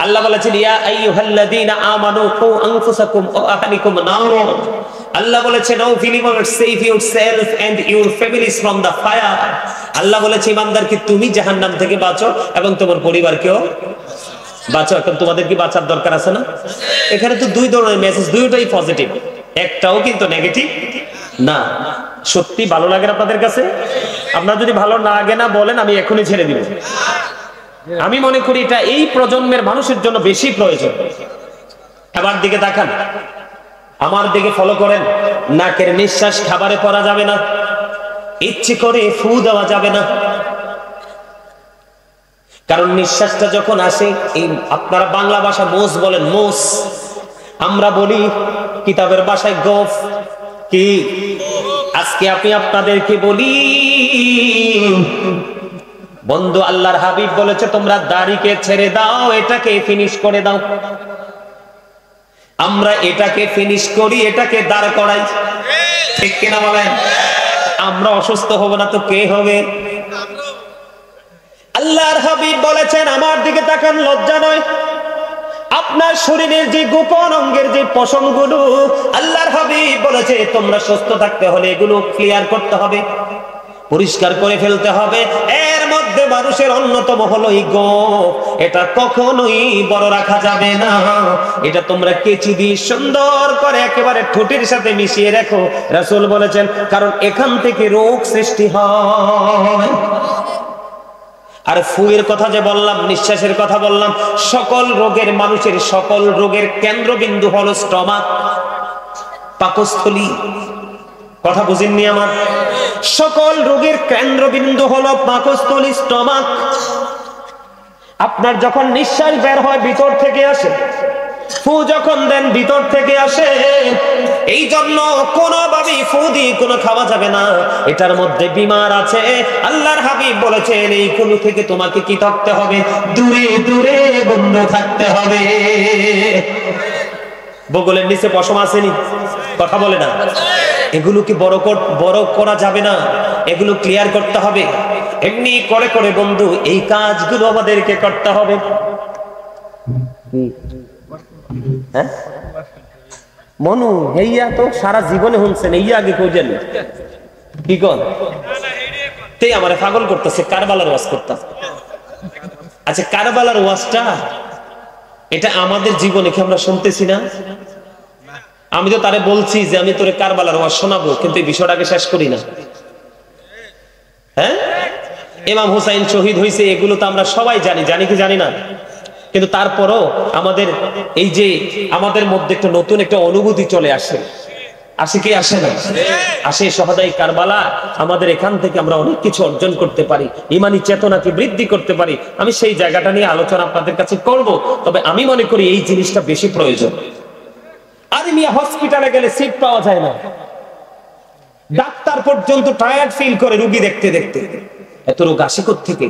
আল্লাহ বলেছেন, ইয়া আইয়ুহাল্লাযীনা আমানু কু আনফুসাকুম ওয়া আহলিকুম নার। আল্লাহ বলেছেন, O believers, save yourself and your families from the fire. Allah বলেছে, ইমানদারকে তুমি জাহান্নাম থেকে বাঁচো এবং তোমার পরিবারকেও বাঁচো। এখন তোমাদের কি বাঁচার দরকার আছে না? এখানে তো দুই ধরনের মেসেজ, দুইটাই পজিটিভ, একটাও কিন্তু নেগেটিভ না। সত্যি ভালো লাগে আপনাদের কাছে? আপনারা যদি ভালো না লাগে না বলেন, আমি এখনই ছেড়ে দিব। আমি মনে করি এটা এই প্রজন্মের মানুষের জন্য বেশি প্রয়োজন। খাবার দিকে তাকান, আমার দিকে ফলো করেন। নাকের নিঃশ্বাস খাবারে পড়া যাবে না, ইচ্ছে করে ফু দেওয়া যাবে না। কারণ নিঃশ্বাসটা যখন আসে, এই আপনারা বাংলা ভাষা মোস বলেন, মোস, আমরা বলি কিতাবের ভাষায় গফ। কি আজকে আমি আপনাদেরকে বলি, বন্ধু, আল্লাহর হাবিব বলেছে, তোমরা দাড়িকে ছেড়ে দাও, এটাকে ফিনিশ করে দাও। আমরা এটাকে ফিনিশ করি, এটাকে দাঁড় করাই, ঠিক কিনা বলেন? আমরা অসুস্থ হব না তো কে হবে? আল্লাহর হাবিব বলেছেন, আমার দিকে তাকান, লজ্জা নয়। আপনার শরীরের যে গোপন অঙ্গের যে পশমগুলো, আল্লাহর হাবিব বলেছে, তোমরা সুস্থ থাকতে হলে এগুলো ক্লিয়ার করতে হবে, পরিষ্কার করে ফেলতে হবে। এর মধ্যে মানুষের অন্যতম হলো এই গোঁফ। এটা কখনোই বড় রাখা যাবে না। এটা তোমরা কেচি দিয়ে সুন্দর করে একেবারে ঠোঁটের সাথে মিশিয়ে রাখো। রাসূল বলেছেন, কারণ এখান থেকে রোগ সৃষ্টি হয়। আর ফুয়ের কথা যে বললাম, নিঃশ্বাসের কথা বললাম, সকল রোগের, মানুষের সকল রোগের কেন্দ্রবিন্দু হলো স্টমাক, পাকস্থলী। কথা বুঝেননি আমার? সকল রোগের কেন্দ্রবিন্দু হলো পাকস্থলী, স্টমাক। আপনার যখন নিঃশ্বাস বের হয় ভিতর থেকে আসে, ফু যখন দেন ভিতর থেকে আসে। এই জন্য কোনোভাবেই ফু দিয়ে কোনো খাওয়া যাবে না, এটার মধ্যে বিমার আছে। আল্লাহর হাবিব বলেছেন, এইগুলো থেকে তোমাকে কি থাকতে হবে? দূরে দূরে বন্ধ থাকতে হবে। বগলের নিচে পশম আসেনি, কথা বলে না। এগুলো কি বড় করা যাবে না, এগুলো ক্লিয়ার করতে হবে। এমনি করে করে বন্ধু এই কাজগুলো আমাদেরকে করতে হবে। হ্যাঁ মনু, হেইয়া তো সারা জীবনে শুনছেন, এই আগে কইলেন কি কন? তে আমারে পাগল করতেছে, কারবালার ওয়াজ করতাম। আচ্ছা, কারবালার ওয়াজটা এটা আমাদের জীবনে কি আমরা শুনতেছি না? আমি তো তারে বলছি যে আমি তোরে কারবালার ওয়াজ শোনাবো, কিন্তু এই বিষয়টাকে শেষ করি না। হ্যাঁ, ইমাম হুসাইন শহীদ হয়েছে, এগুলো তো আমরা সবাই জানি, জানি কি জানি না? কিন্তু তারপরও আমাদের এই যে আমাদের মধ্যে একটা নতুন একটা অনুভূতি চলে আসে। আসে কি আসে না? আসে। শহাদায়ে কারবালা আমাদের এখান থেকে আমরা অনেক কিছু অর্জন করতে পারি, ঈমানি চেতনাকে বৃদ্ধি করতে পারি। আমি সেই জায়গাটা নিয়ে আলোচনা আপনাদের কাছে করব, তবে আমি মনে করি এই জিনিসটা বেশি প্রয়োজন। আরে মিয়া, হসপিটালে গেলে সিট পাওয়া যায় না, ডাক্তার পর্যন্ত টায়ার্ড ফিল করে রোগী দেখতে দেখতে। এত রোগ আসে কোত্থেকে?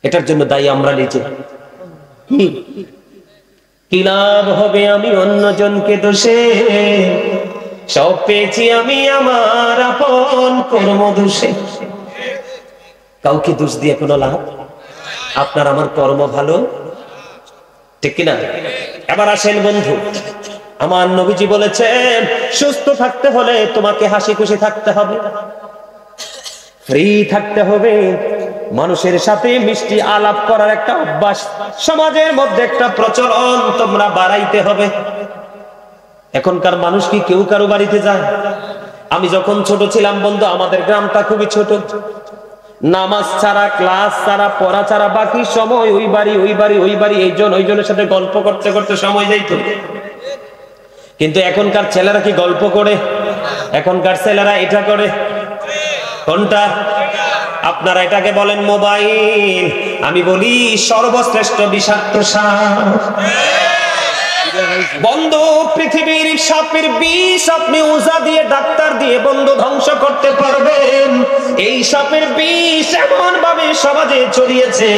এটার জন্য দায়ী আমরা নিজে। কি লাভ হবে আমি অন্যজনকে দোষে, সব পেয়েছি আমি আমার আপন কর্ম দোষে। কাউকে দোষ দিয়ে কোনো লাভ? আপনার আমার কর্ম ভালো, ঠিক কিনা? এবার আসেন বন্ধু, আমার নবীজি বলেছেন সুস্থ থাকতে হলে তোমাকে হাসি খুশি থাকতে হবে, ফ্রি থাকতে হবে, মানুষের সাথে মিষ্টি আলাপ করার একটা অভ্যাস সমাজের মধ্যে একটা প্রচলন তোমরা বাড়াইতে হবে। এখনকার মানুষ কি কেউ কারো বাড়িতে যায়? আমি যখন ছোট ছিলাম বন্ধু, আমাদের গ্রামটা খুবই ছোট, নামাজ ছাড়া, ক্লাস ছাড়া, পড়া ছাড়া বাকি সময় ওই বাড়ি ওই বাড়ি ওই বাড়ি, এইজন ওইজনের সাথে গল্প করতে করতে সময় যাইতো। কিন্তু এখনকার ছেলেরা কি গল্প করে? এখনকার ছেলেরা এটা করে। কোনটা? আপনারা এটাকে বলেন মোবাইল, আমি বলি সর্বশ্রেষ্ঠ বিষাক্ত সাপ। বন্ধু, পৃথিবীর সাপের বিষ আপনি ওঝা দিয়ে, ডাক্তার দিয়ে বন্ধু ধ্বংস করতে পারবেন। এই সাপের বিষ এমন ভাবে সমাজে ছড়িয়েছে,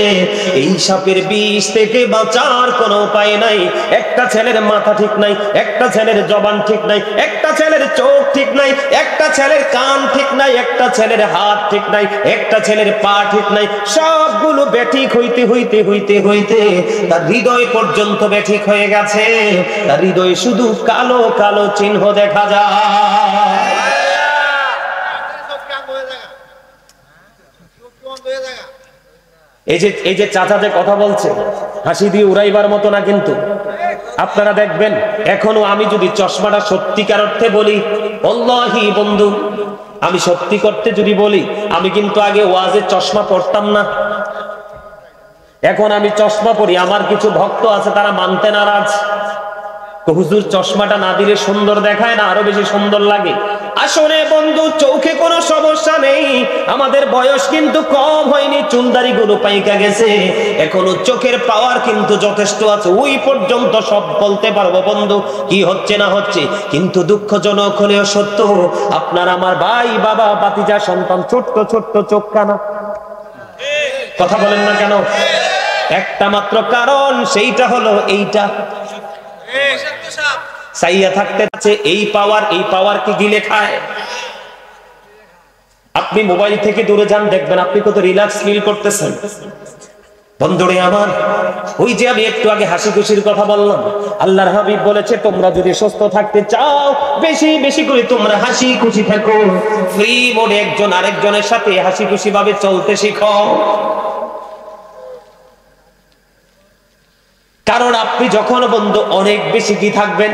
এই সাপের বিষ থেকে বাঁচার কোনো উপায় নাই। একটা ছেলের মাথা ঠিক নাই, একটা ছেলের জবান ঠিক নাই, একটা ছেলের চোখ ঠিক নাই, একটা ছেলের কান ঠিক নাই, একটা ছেলের হাত ঠিক নাই, একটা ছেলের পা ঠিক নাই। সবগুলো বেঠিক হইতে হইতে হইতে হইতে তার হৃদয় পর্যন্ত বেঠিক হয়ে গেছে। তার হৃদয়ে শুধু কালো কালো চিহ্ন দেখা যায়। এই যে চাচা যে কথা বলছে, হাসি দিয়ে উড়াইবার মতো না, কিন্তু আপনারা দেখবেন এখনো আমি যদি চশমাটা সত্যিকার অর্থে বলি, আল্লাহি বন্ধু, আমি সত্যি করতে যদি বলি, আমি কিন্তু আগে ওয়াজে চশমা পড়তাম না। এখন আমি চশমা পরি, আমার কিছু ভক্ত আছে তারা মানতে নারাজ। হুজুর চশমাটা না দিলে সুন্দর দেখায় না, আরো বেশি সুন্দর লাগে। আসলে বন্ধু, চোখে কোনো সমস্যা নেই, আমাদের বয়স কিন্তু কম হয়নি, চুলদারি গুলো পাইকা গেছে, এখনো চোখের পাওয়ার কিন্তু যথেষ্ট আছে। ওই পর্যন্ত সব বলতে পারবো বন্ধু কি হচ্ছে না হচ্ছে। কিন্তু দুঃখজনক হলেও সত্য, আপনার আমার ভাই, বাবা, ভাতিজা, সন্তান ছোট্ট ছোট্ট চোখ কানা। কথা বলেন না কেন? একটা মাত্র কারণ, সেইটা হলো এইটা, চাইয়া থাকতে আছে এই পাওয়ার কি গিলে খায়। আপনি মোবাইল থেকে দূরে যান, দেখবেন আপনি কত রিল্যাক্স ফিল করতেছেন। বন্ধুরে আমার, ওই যে আমি একটু আগে হাসি খুশির কথা বললাম, আল্লাহর হাবিব বলেছে তোমরা যদি সুস্থ থাকতে চাও, বেশি বেশি করে তোমরা হাসি খুশি থাকো, ফ্রি মোডে একজন আরেকজনের সাথে হাসি খুশি ভাবে চলতে শিখো। কারণ আপনি যখন বন্ধু অনেক বেশি কি থাকবেন,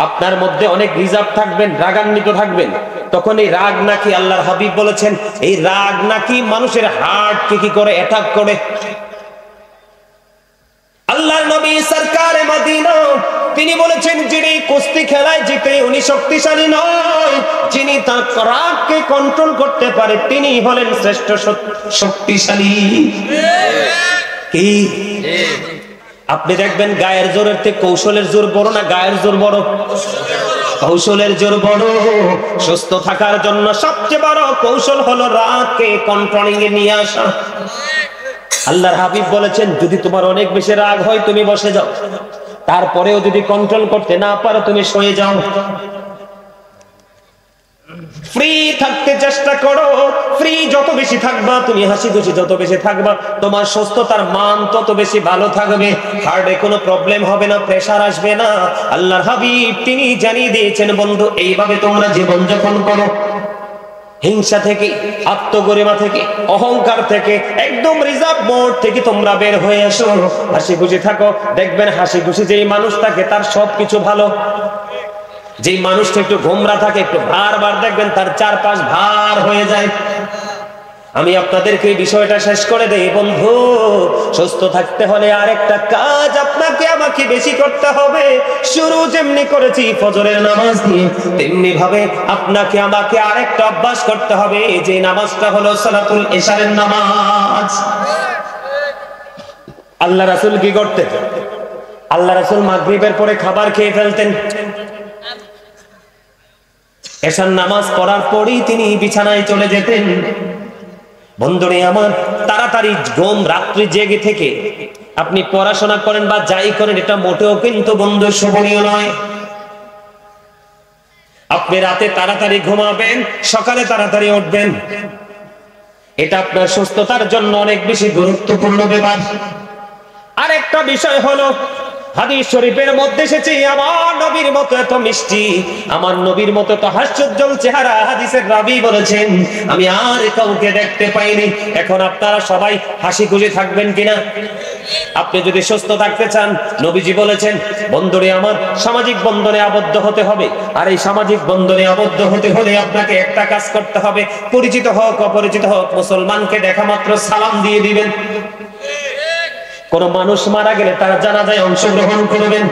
আপনার মধ্যে অনেক রিজার্ভ থাকবেন, রাগান্বিত থাকবেন, তখন এই রাগ নাকি, আল্লাহর হাবিব বলেছেন এই রাগ নাকি মানুষের হার্টকে কি করে, অ্যাটাক করে। আল্লাহর নবী সরকারে মদিনা তিনি বলেছেন, যিনি কুস্তি খেলায় জিতে উনি শক্তিশালী নয়, যিনি তার রাগকে কন্ট্রোল করতে পারে তিনি হলেন শ্রেষ্ঠ শক্তিশালী। কি আপনি দেখবেন গায়ের জোরের থেকে কৌশলের জোর বড় না গায়ের জোর বড়? কৌশলের জোর বড়। সুস্থ থাকার জন্য সবচেয়ে বড় কৌশল হলো রাগকে কন্ট্রোলিং এ নিয়ে আসা। আল্লাহর হাবিব বলেছেন যদি তোমার অনেক বেশি রাগ হয় তুমি বসে যাও, তারপরেও যদি কন্ট্রোল করতে না পারো তুমি শুয়ে যাও। ফ্রি থাকতে চেষ্টা করো, ফ্রি যত বেশি থাকবা তুমি, হাসি খুশি যত বেশি থাকবা, তোমার সুস্থতার মান তত বেশি ভালো থাকবে, হার্টে কোনো প্রবলেম হবে না, প্রেসার আসবে না। আল্লাহর হাবিব তিনি জানিয়ে দিয়েছেন বন্ধু এইভাবে তোমরা জীবন যাপন করো, হিংসা থেকে, আত্মগরিমা থেকে, অহংকার থেকে, একদম রিজার্ভ মোড থেকে তোমরা বের হয়ে আসো, হাসি খুশি থাকো। দেখবেন হাসি খুশি যেই মানুষ থাকে তার সবকিছু ভালো। যেই মানুষটা একটু গোমরা থাকে, একটু বারবার দেখবেন তার চারপাশ ভার হয়ে যায়। আমি আপনাদেরকে এই বিষয়টা শেষ করে দেই বন্ধু, সুস্থ থাকতে হলে আরেকটা কাজ আপনাকে আমাকে বেশি করতে হবে। শুরু যেমনি করেছি ফজরের নামাজ দিয়ে, তেমনি ভাবে আপনাকে আমাকে আরেকটা অভ্যাস করতে হবে, যে নামাজটা হলো সালাতুল ইশারের নামাজ। আল্লাহ রাসূল কি করতেন? আল্লাহ রাসূল মাগরিবের পরে খাবার খেয়ে ফেলতেন। এশার নামাজ পড়ার পরেই তিনি বিছানায় চলে যেতেন। বন্ধুরে আমার, তাড়াতাড়ি ঘুম, রাত্রি জেগে থেকে আপনি পড়াশোনা করেন বা যাই করেন, এটা মোটেও কিন্তু বন্ধু শোভনীয় নয়। আপনি রাতে তাড়াতাড়ি ঘুমাবেন, সকালে তাড়াতাড়ি উঠবেন, এটা আপনার সুস্থতার জন্য অনেক বেশি গুরুত্বপূর্ণ ব্যাপার। আরেকটা বিষয় হলো, হাদিস শরীফের মধ্যে এসেছে আমার নবীর মতো এত মিষ্টি, আমার নবীর মতো তো হাস্যোজ্জ্বল চেহারা হাদিসের রাবী বলেছেন আমি আর কাউকে দেখতে পাইনি। এখন আপনারা সবাই হাসি খুশি থাকবেন কিনা? আপনি যদি সুস্থ থাকতে চান, নবীজি বলেছেন বন্ধনে আমার সামাজিক বন্ধনে আবদ্ধ হতে হবে। আর এই সামাজিক বন্ধনে আবদ্ধ হতে হলে আপনাকে একটা কাজ করতে হবে, পরিচিত হোক অপরিচিত হোক, মুসলমানকে দেখা মাত্র সালাম দিয়ে দিবেন। কোন মানুষ মারা গেলে তার জানাজায় অংশগ্রহণ করবেন।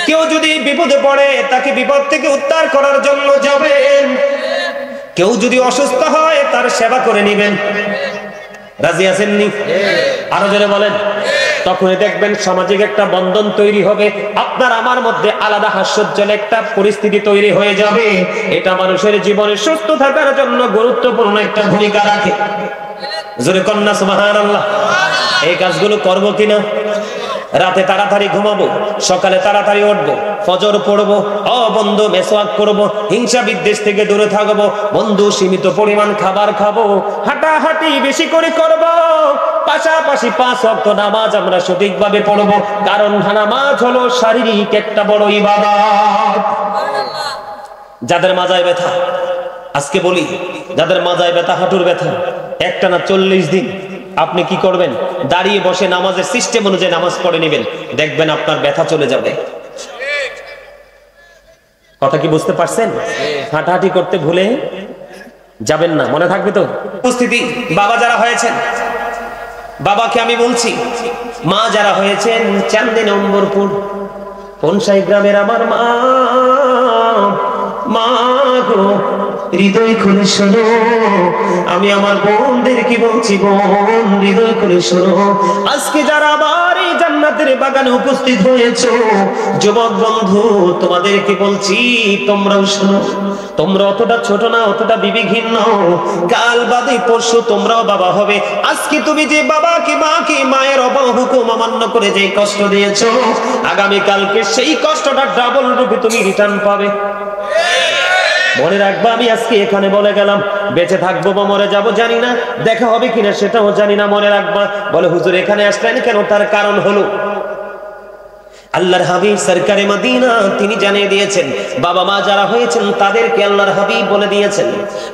কেউ যদি বিপদে পড়ে তাকে বিপদ থেকে উদ্ধার করার জন্য যাবেন। কেউ যদি অসুস্থ হয় তার সেবা করে নেবেন। রাজি আছেননি? আরো জোরে বলেন। তখনই দেখবেন সামাজিক একটা বন্ধন তৈরি হবে, আপনার আমার মধ্যে আলাদা হাস্যোজ্জ্বল একটা পরিস্থিতি তৈরি হয়ে যাবে। এটা মানুষের জীবনে সুস্থ থাকার জন্য গুরুত্বপূর্ণ একটা ভূমিকা রাখে। জোরে কন্যা সুবহানাল্লাহ। এই কাজগুলো করবো কিনা? রাতে তাড়াতাড়ি ঘুমাবো, সকালে তাড়াতাড়ি উঠবো, ফজর পড়বো, বন্ধু মেসওয়াক করবো, হিংসা বিদ্বেষ থেকে দূরে থাকবো, বন্ধু সীমিত পরিমাণ খাবার খাবো, হাঁটাহাঁটি বেশি করে করবো, পাশাপাশি 5 ওয়াক্ত নামাজ আমরা সঠিকভাবে পড়বো। কারণ নামাজ হলো শারীরিক একটা বড় ইবাদত। যাদের মাজায় ব্যথা, আজকে বলি, যাদের মাজায় ব্যথা, হাঁটুর ব্যথা, একটানা 40 দিন আপনি কি করবেন? দাঁড়িয়ে বসে নামাজের সিস্টেম অনুযায়ী নামাজ পড়ে নেবেন, দেখবেন আপনার ব্যথা চলে যাবে। কথা কি বুঝতে পারছেন? হাঁটাহাঁটি করতে ভুলে যাবেন না, মনে থাকবে তো? উপস্থিতি বাবা যারা হয়েছেন, বাবাকে আমি বলছি, মা যারা হয়েছেন চান্দিনা অম্বরপুর পনসাই গ্রামের আমার মা, মা গো হৃদয় খুলে শোনো, আমি আমার বোনদেরকে বলছি, বোন হৃদয় খুলে শোনো। আজকে যারা আবার এই জান্নাতের বাগানে উপস্থিত হয়েছো, যুবক বন্ধু তোমাদেরকে বলছি, তোমরাও শোনো। তোমরা অতটা ছোট না, অতটা বিবেকহীন নও। কাল বাদে পরশু তোমরাও বাবা হবে। আজকে তুমি যে বাবাকে, মাকে, মায়ের হুকুম অমান্য করে যে কষ্ট দিয়েছো, আগামী কালকে সেই কষ্টটা ডাবল রূপে তুমি রিটার্ন পাবে। মনে রাখবা, আমি আজকে এখানে বলে গেলাম, বেঁচে থাকবো বা মরে যাবো জানি না, দেখা হবে কিনা সেটাও জানি না। মনে রাখবা, বলে হুজুর এখানে আসলেন কেন? তার কারণ হলো আল্লাহর হাবিব সরকারে মদিনা তিনি জানিয়ে দিয়েছেন, বাবা মা যারা হয়েছেন তাদেরকে আল্লাহর হাবিব বলে দিয়েছেন,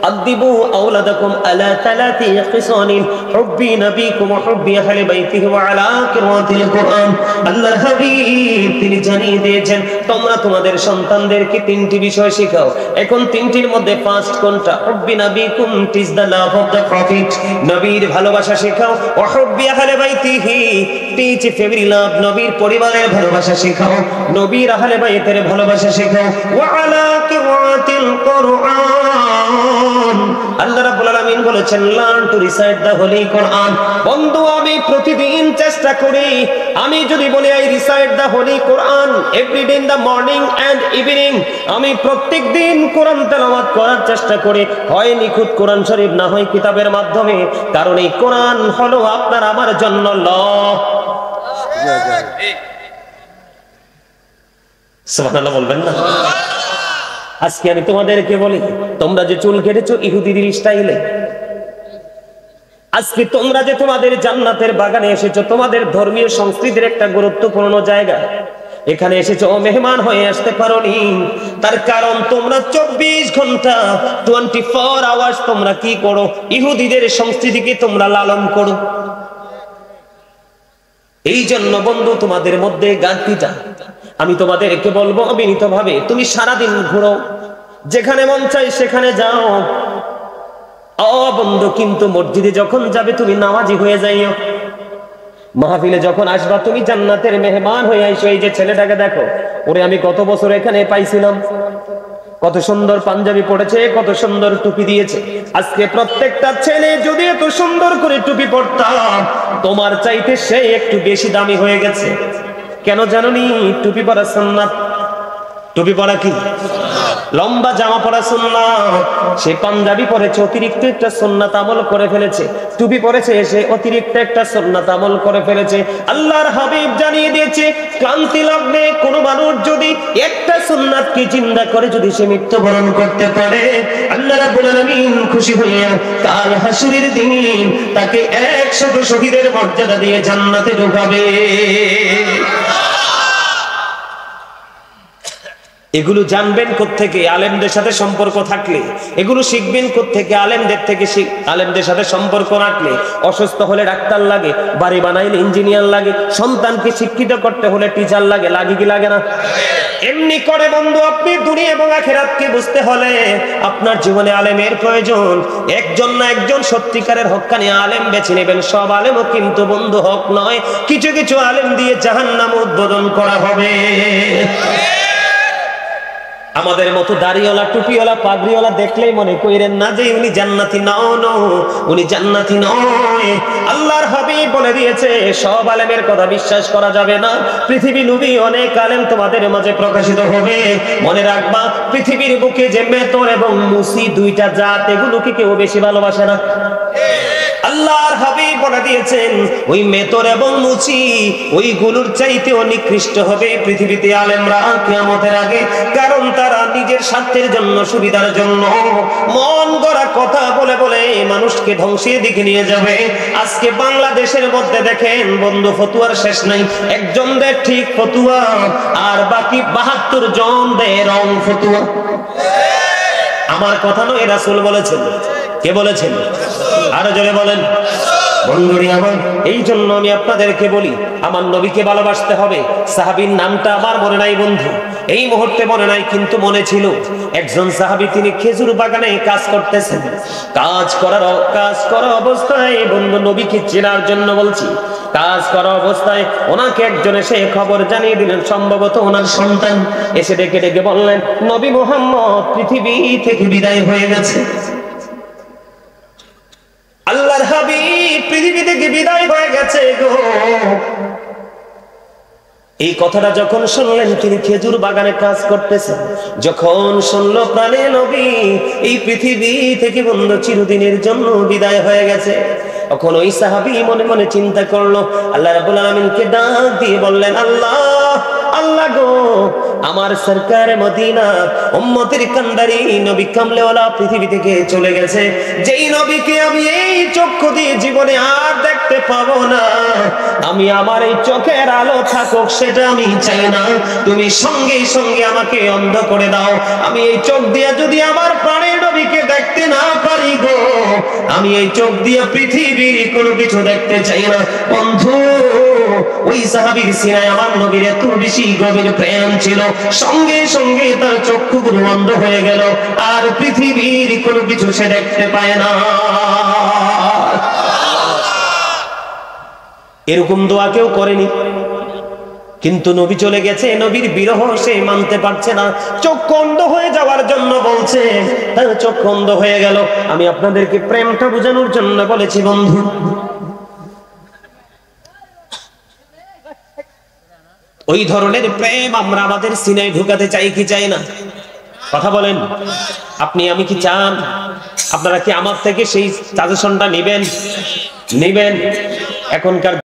আদিবু আওলাদাকুম আলা তালাতি খিসানিন হুব্বি নবীকুম ওয়া হুব্বি আহলি বাইতিহি ওয়া আলা কিরাতিল কুরআন। আল্লাহর হাবিব তিনি জানিয়ে দিয়েছেন, তোমরা তোমাদের সন্তানদেরকে 3টি বিষয় শেখাও। এখন 3টির মধ্যে ফার্স্ট কোনটা? হুব্বি নবীকুম, teach the love of the prophet, নবীর ভালোবাসা শেখাও। ওয়া হুব্বি আহলি বাইতিহি, টিচ ফ্যামিলি লাভ, নবীর পরিবারের ভালোবাসা শেখাও, নবীর আহলে বাইতের ভালোবাসা শেখাও। ওয়া আলা কিরাতিল কুরআন, আল্লাহ রাব্বুল আলামিন বলেছেন, learn to recite the holy Quran. বন্ধু আমি প্রতিদিন চেষ্টা করি, আমি যদি বলি I recite the holy Quran everyday in the morning and evening, আমি প্রত্যেক দিন কোরআন তেলাওয়াত করার চেষ্টা করি, হয় নিখুঁত কোরআন শরীফ, না হয় কিতাবের মাধ্যমে। কারণ এই কোরআন হলো আপনার আমার জন্য ল। সুবহানাল্লাহ বলবেন না? আজকে আমি তোমাদেরকে বলি, তোমরা যে চুল কেটেছো ইহুদিদের স্টাইলে, আজকে তোমরা যে তোমাদের জান্নাতের বাগানে এসেছো, তোমাদের ধর্মীয় সংস্কৃতির একটা গুরুত্বপূর্ণ জায়গা, এখানে এসেছো মেহমান হয়ে আসতে পারোনি। তার কারণ তোমরা 24 ঘন্টা 24 আওয়ার্স তোমরা কি করো? ইহুদিদের সংস্কৃতিকে তোমরা লালন করো। এই জন্য বন্ধু তোমাদের মধ্যে ঘাটতিটা, আমি তোমাদেরকে বলবো অবিনীত ভাবে, তুমি সারাদিন ঘুরো, যেখানে মন চাই সেখানে যাও, ও বন্ধু, কিন্তু মসজিদে যখন যাবে তুমি নামাজি হয়ে যাইও। মাহফিলে যখন আসবা তুমি জান্নাতের মেহমান হয়ে আইসো। এই যে ছেলেটাকে দেখো, ওরে আমি কত বছর এখানে পাইছিলাম, কত সুন্দর পাঞ্জাবি পড়েছে, কত সুন্দর টুপি দিয়েছে। আজকে প্রত্যেকটা ছেলে যদি এত সুন্দর করে টুপি পড়তাম, তোমার চাইতে সে একটু বেশি দামি হয়ে গেছে। কেন জানোনি? টুপি পরা সুন্নাত। টুপি পরা কি? লম্বা জামা পরা সুন্নাত। সে পাঞ্জাবি পরেছে, অতিরিক্ত একটা সুন্নাত আমল করে ফেলেছে। টুপি পরেছে, সে অতিরিক্ত একটা সুন্নাত আমল করে ফেলেছে। আল্লাহর হাবিব জানিয়ে দিয়েছে, ক্লান্তি লাগলে কোন মানুষ যদি একটা সুন্নাতকে জিন্দা করে যদি সে মৃত্যুবরণ করতে পারে, আল্লাহ রাব্বুল আলামিন খুশি হইয়া কাল হাসরের দিন তাকে 100 শহীদের মর্যাদা দিয়ে জান্নাতে ঢোকাবে। এগুলো জানবেন কোত্থেকে? আলেমদের সাথে সম্পর্ক থাকলে। এগুলো শিখবেন কোত্থেকে? আলেমদের থেকে। আলেমদের সাথে সম্পর্ক রাখলে। অসুস্থ হলে ডাক্তার লাগে, বাড়ি বানাইলে ইঞ্জিনিয়ার লাগে, সন্তানকে শিক্ষিত করতে হলে টিচার লাগে। লাগে কি লাগে না? এমনি করে বন্ধু, আপনি দুনিয়া এবং আখিরাতকে বুঝতে হলে আপনার জীবনে আলেমের প্রয়োজন। একজন না একজন সত্যিকারের হক্কানি আলেম বেছে নেবেন। সব আলেমও কিন্তু বন্ধু হক নয়। কিছু কিছু আলেম দিয়ে জাহান্নাম উদ্বোধন করা হবে। আমাদের মতো দাড়িওয়ালা, টুপিওয়ালা, পাগড়িওয়ালা দেখলেই মনে করেন না যে উনি জান্নাতি। নন, উনি জান্নাতি নয়। আল্লাহর হাবিব বলে দিয়েছে, সব আলেমের কথা বিশ্বাস করা যাবে না। পৃথিবী নবী অনেক আলেম তোমাদের মাঝে প্রকাশিত হবে। মনে রাখবা, পৃথিবীর বুকে যে মেতর এবং মুসি দুইটা জাত, এগুলোকে কেউ বেশি ভালোবাসে না। আল্লাহর হাবিব বলে দিয়েছেন, ওই মেতর এবং মুচি ওইগুলোর চাইতেও নিকৃষ্ট হবে পৃথিবীতে আলেমরা কিয়ামতের আগে। কারণ তারা নিজের স্বার্থের জন্য, সুবিধার জন্য মন গড়া কথা বলে বলে মানুষকে ধ্বংসের দিকে নিয়ে যাবে। আজকে বাংলাদেশের মধ্যে দেখেন বন্ধু, ফতুয়ার শেষ নাই। একজন দেয় ঠিক ফতুয়া, আর বাকি 72 জন দেয় রং ফতুয়া। আমার কথা নয়, রাসূল বলেছেন। কে বলেছেন? আরো জোরে বলেন। বন্ধুরি আমার, এই জন্য আমি আপনাদেরকে বলি, আমার নবীকে ভালোবাসতে হবে। সাহাবীর নামটা আমার মনে নাই বন্ধু, এই মুহূর্তে মনে নাই, কিন্তু মনে ছিল। একজন সাহাবী, তিনি খেজুর বাগানে কাজ করতেছেন। কাজ করা অবস্থায় বন্ধু, নবীকে চেনার জন্য বলছি, কাজ করা অবস্থায় ওনাকে একজন এসে খবর জানিয়ে দিলেন, সম্ভবত ওনার সন্তান। এসে ডেকে ডেকে বললেন, নবী মুহাম্মদ পৃথিবী থেকে বিদায় হয়ে গেছে। আল্লাহর হাবিব পৃথিবী থেকে বিদায় হয়ে গেছে গো। এই কথাটা যখন শুনলেন, তিনি খেজুর বাগানে কাজ করতেছেন, যখন শুনলো প্রাণে নবী এই পৃথিবী থেকে বন্ধু চিরদিনের জন্য বিদায় হয়ে গেছে, তখন ওই সাহাবী মনে মনে চিন্তা করলো, আল্লাহ রাব্বুল আলামিনকে ডাক দিয়ে বললেন, আল্লাহ গো, আমার সরকার মদিনা উম্মতের কান্ডারি নবী কামলেওয়ালা পৃথিবী থেকে চলে গেছে। যেই নবীকে আমি এই চক্ষু দিয়ে জীবনে আর দেখতে পাবো না, আমি আমার এই চোখের আলো থাকুক সেটা আমি চাই না। তুমি সঙ্গে সঙ্গে আমাকে অন্ধ করে দাও। আমি এই চোখ দিয়ে যদি আমার প্রাণের নবীকে দেখতে না পারি গো, আমি এই চোখ দিয়ে পৃথিবীর কোনো কিছু দেখতে চাই না। বন্ধু, ওই সাহাবীর সিনায় আমার নবীর এত বেশি গভীর প্রেম ছিল, সঙ্গে সঙ্গে তার চক্ষুগুলো অন্ধ হয়ে গেল, আর পৃথিবীর কোনো কিছু সে দেখতে পায় না। এরকম দোয়া কেউ করেনি, কিন্তু নবী চলে গেছে, নবীর বিরহ সে মানতে পারছে না, চোখ অন্ধ হয়ে যাওয়ার জন্য বলছে, তার চোখ অন্ধ হয়ে গেল। আমি আপনাদেরকে প্রেমটা বোঝানোর জন্য বলেছি বন্ধু। ওই ধরনের প্রেম আমরা আমাদের সিনায় ঢুকাতে চাই কি চাই না? কথা বলেন। আপনি আমি কি চান? আপনারা কি আমার থেকে সেই সাজেশনটা নেবেন? এখনকার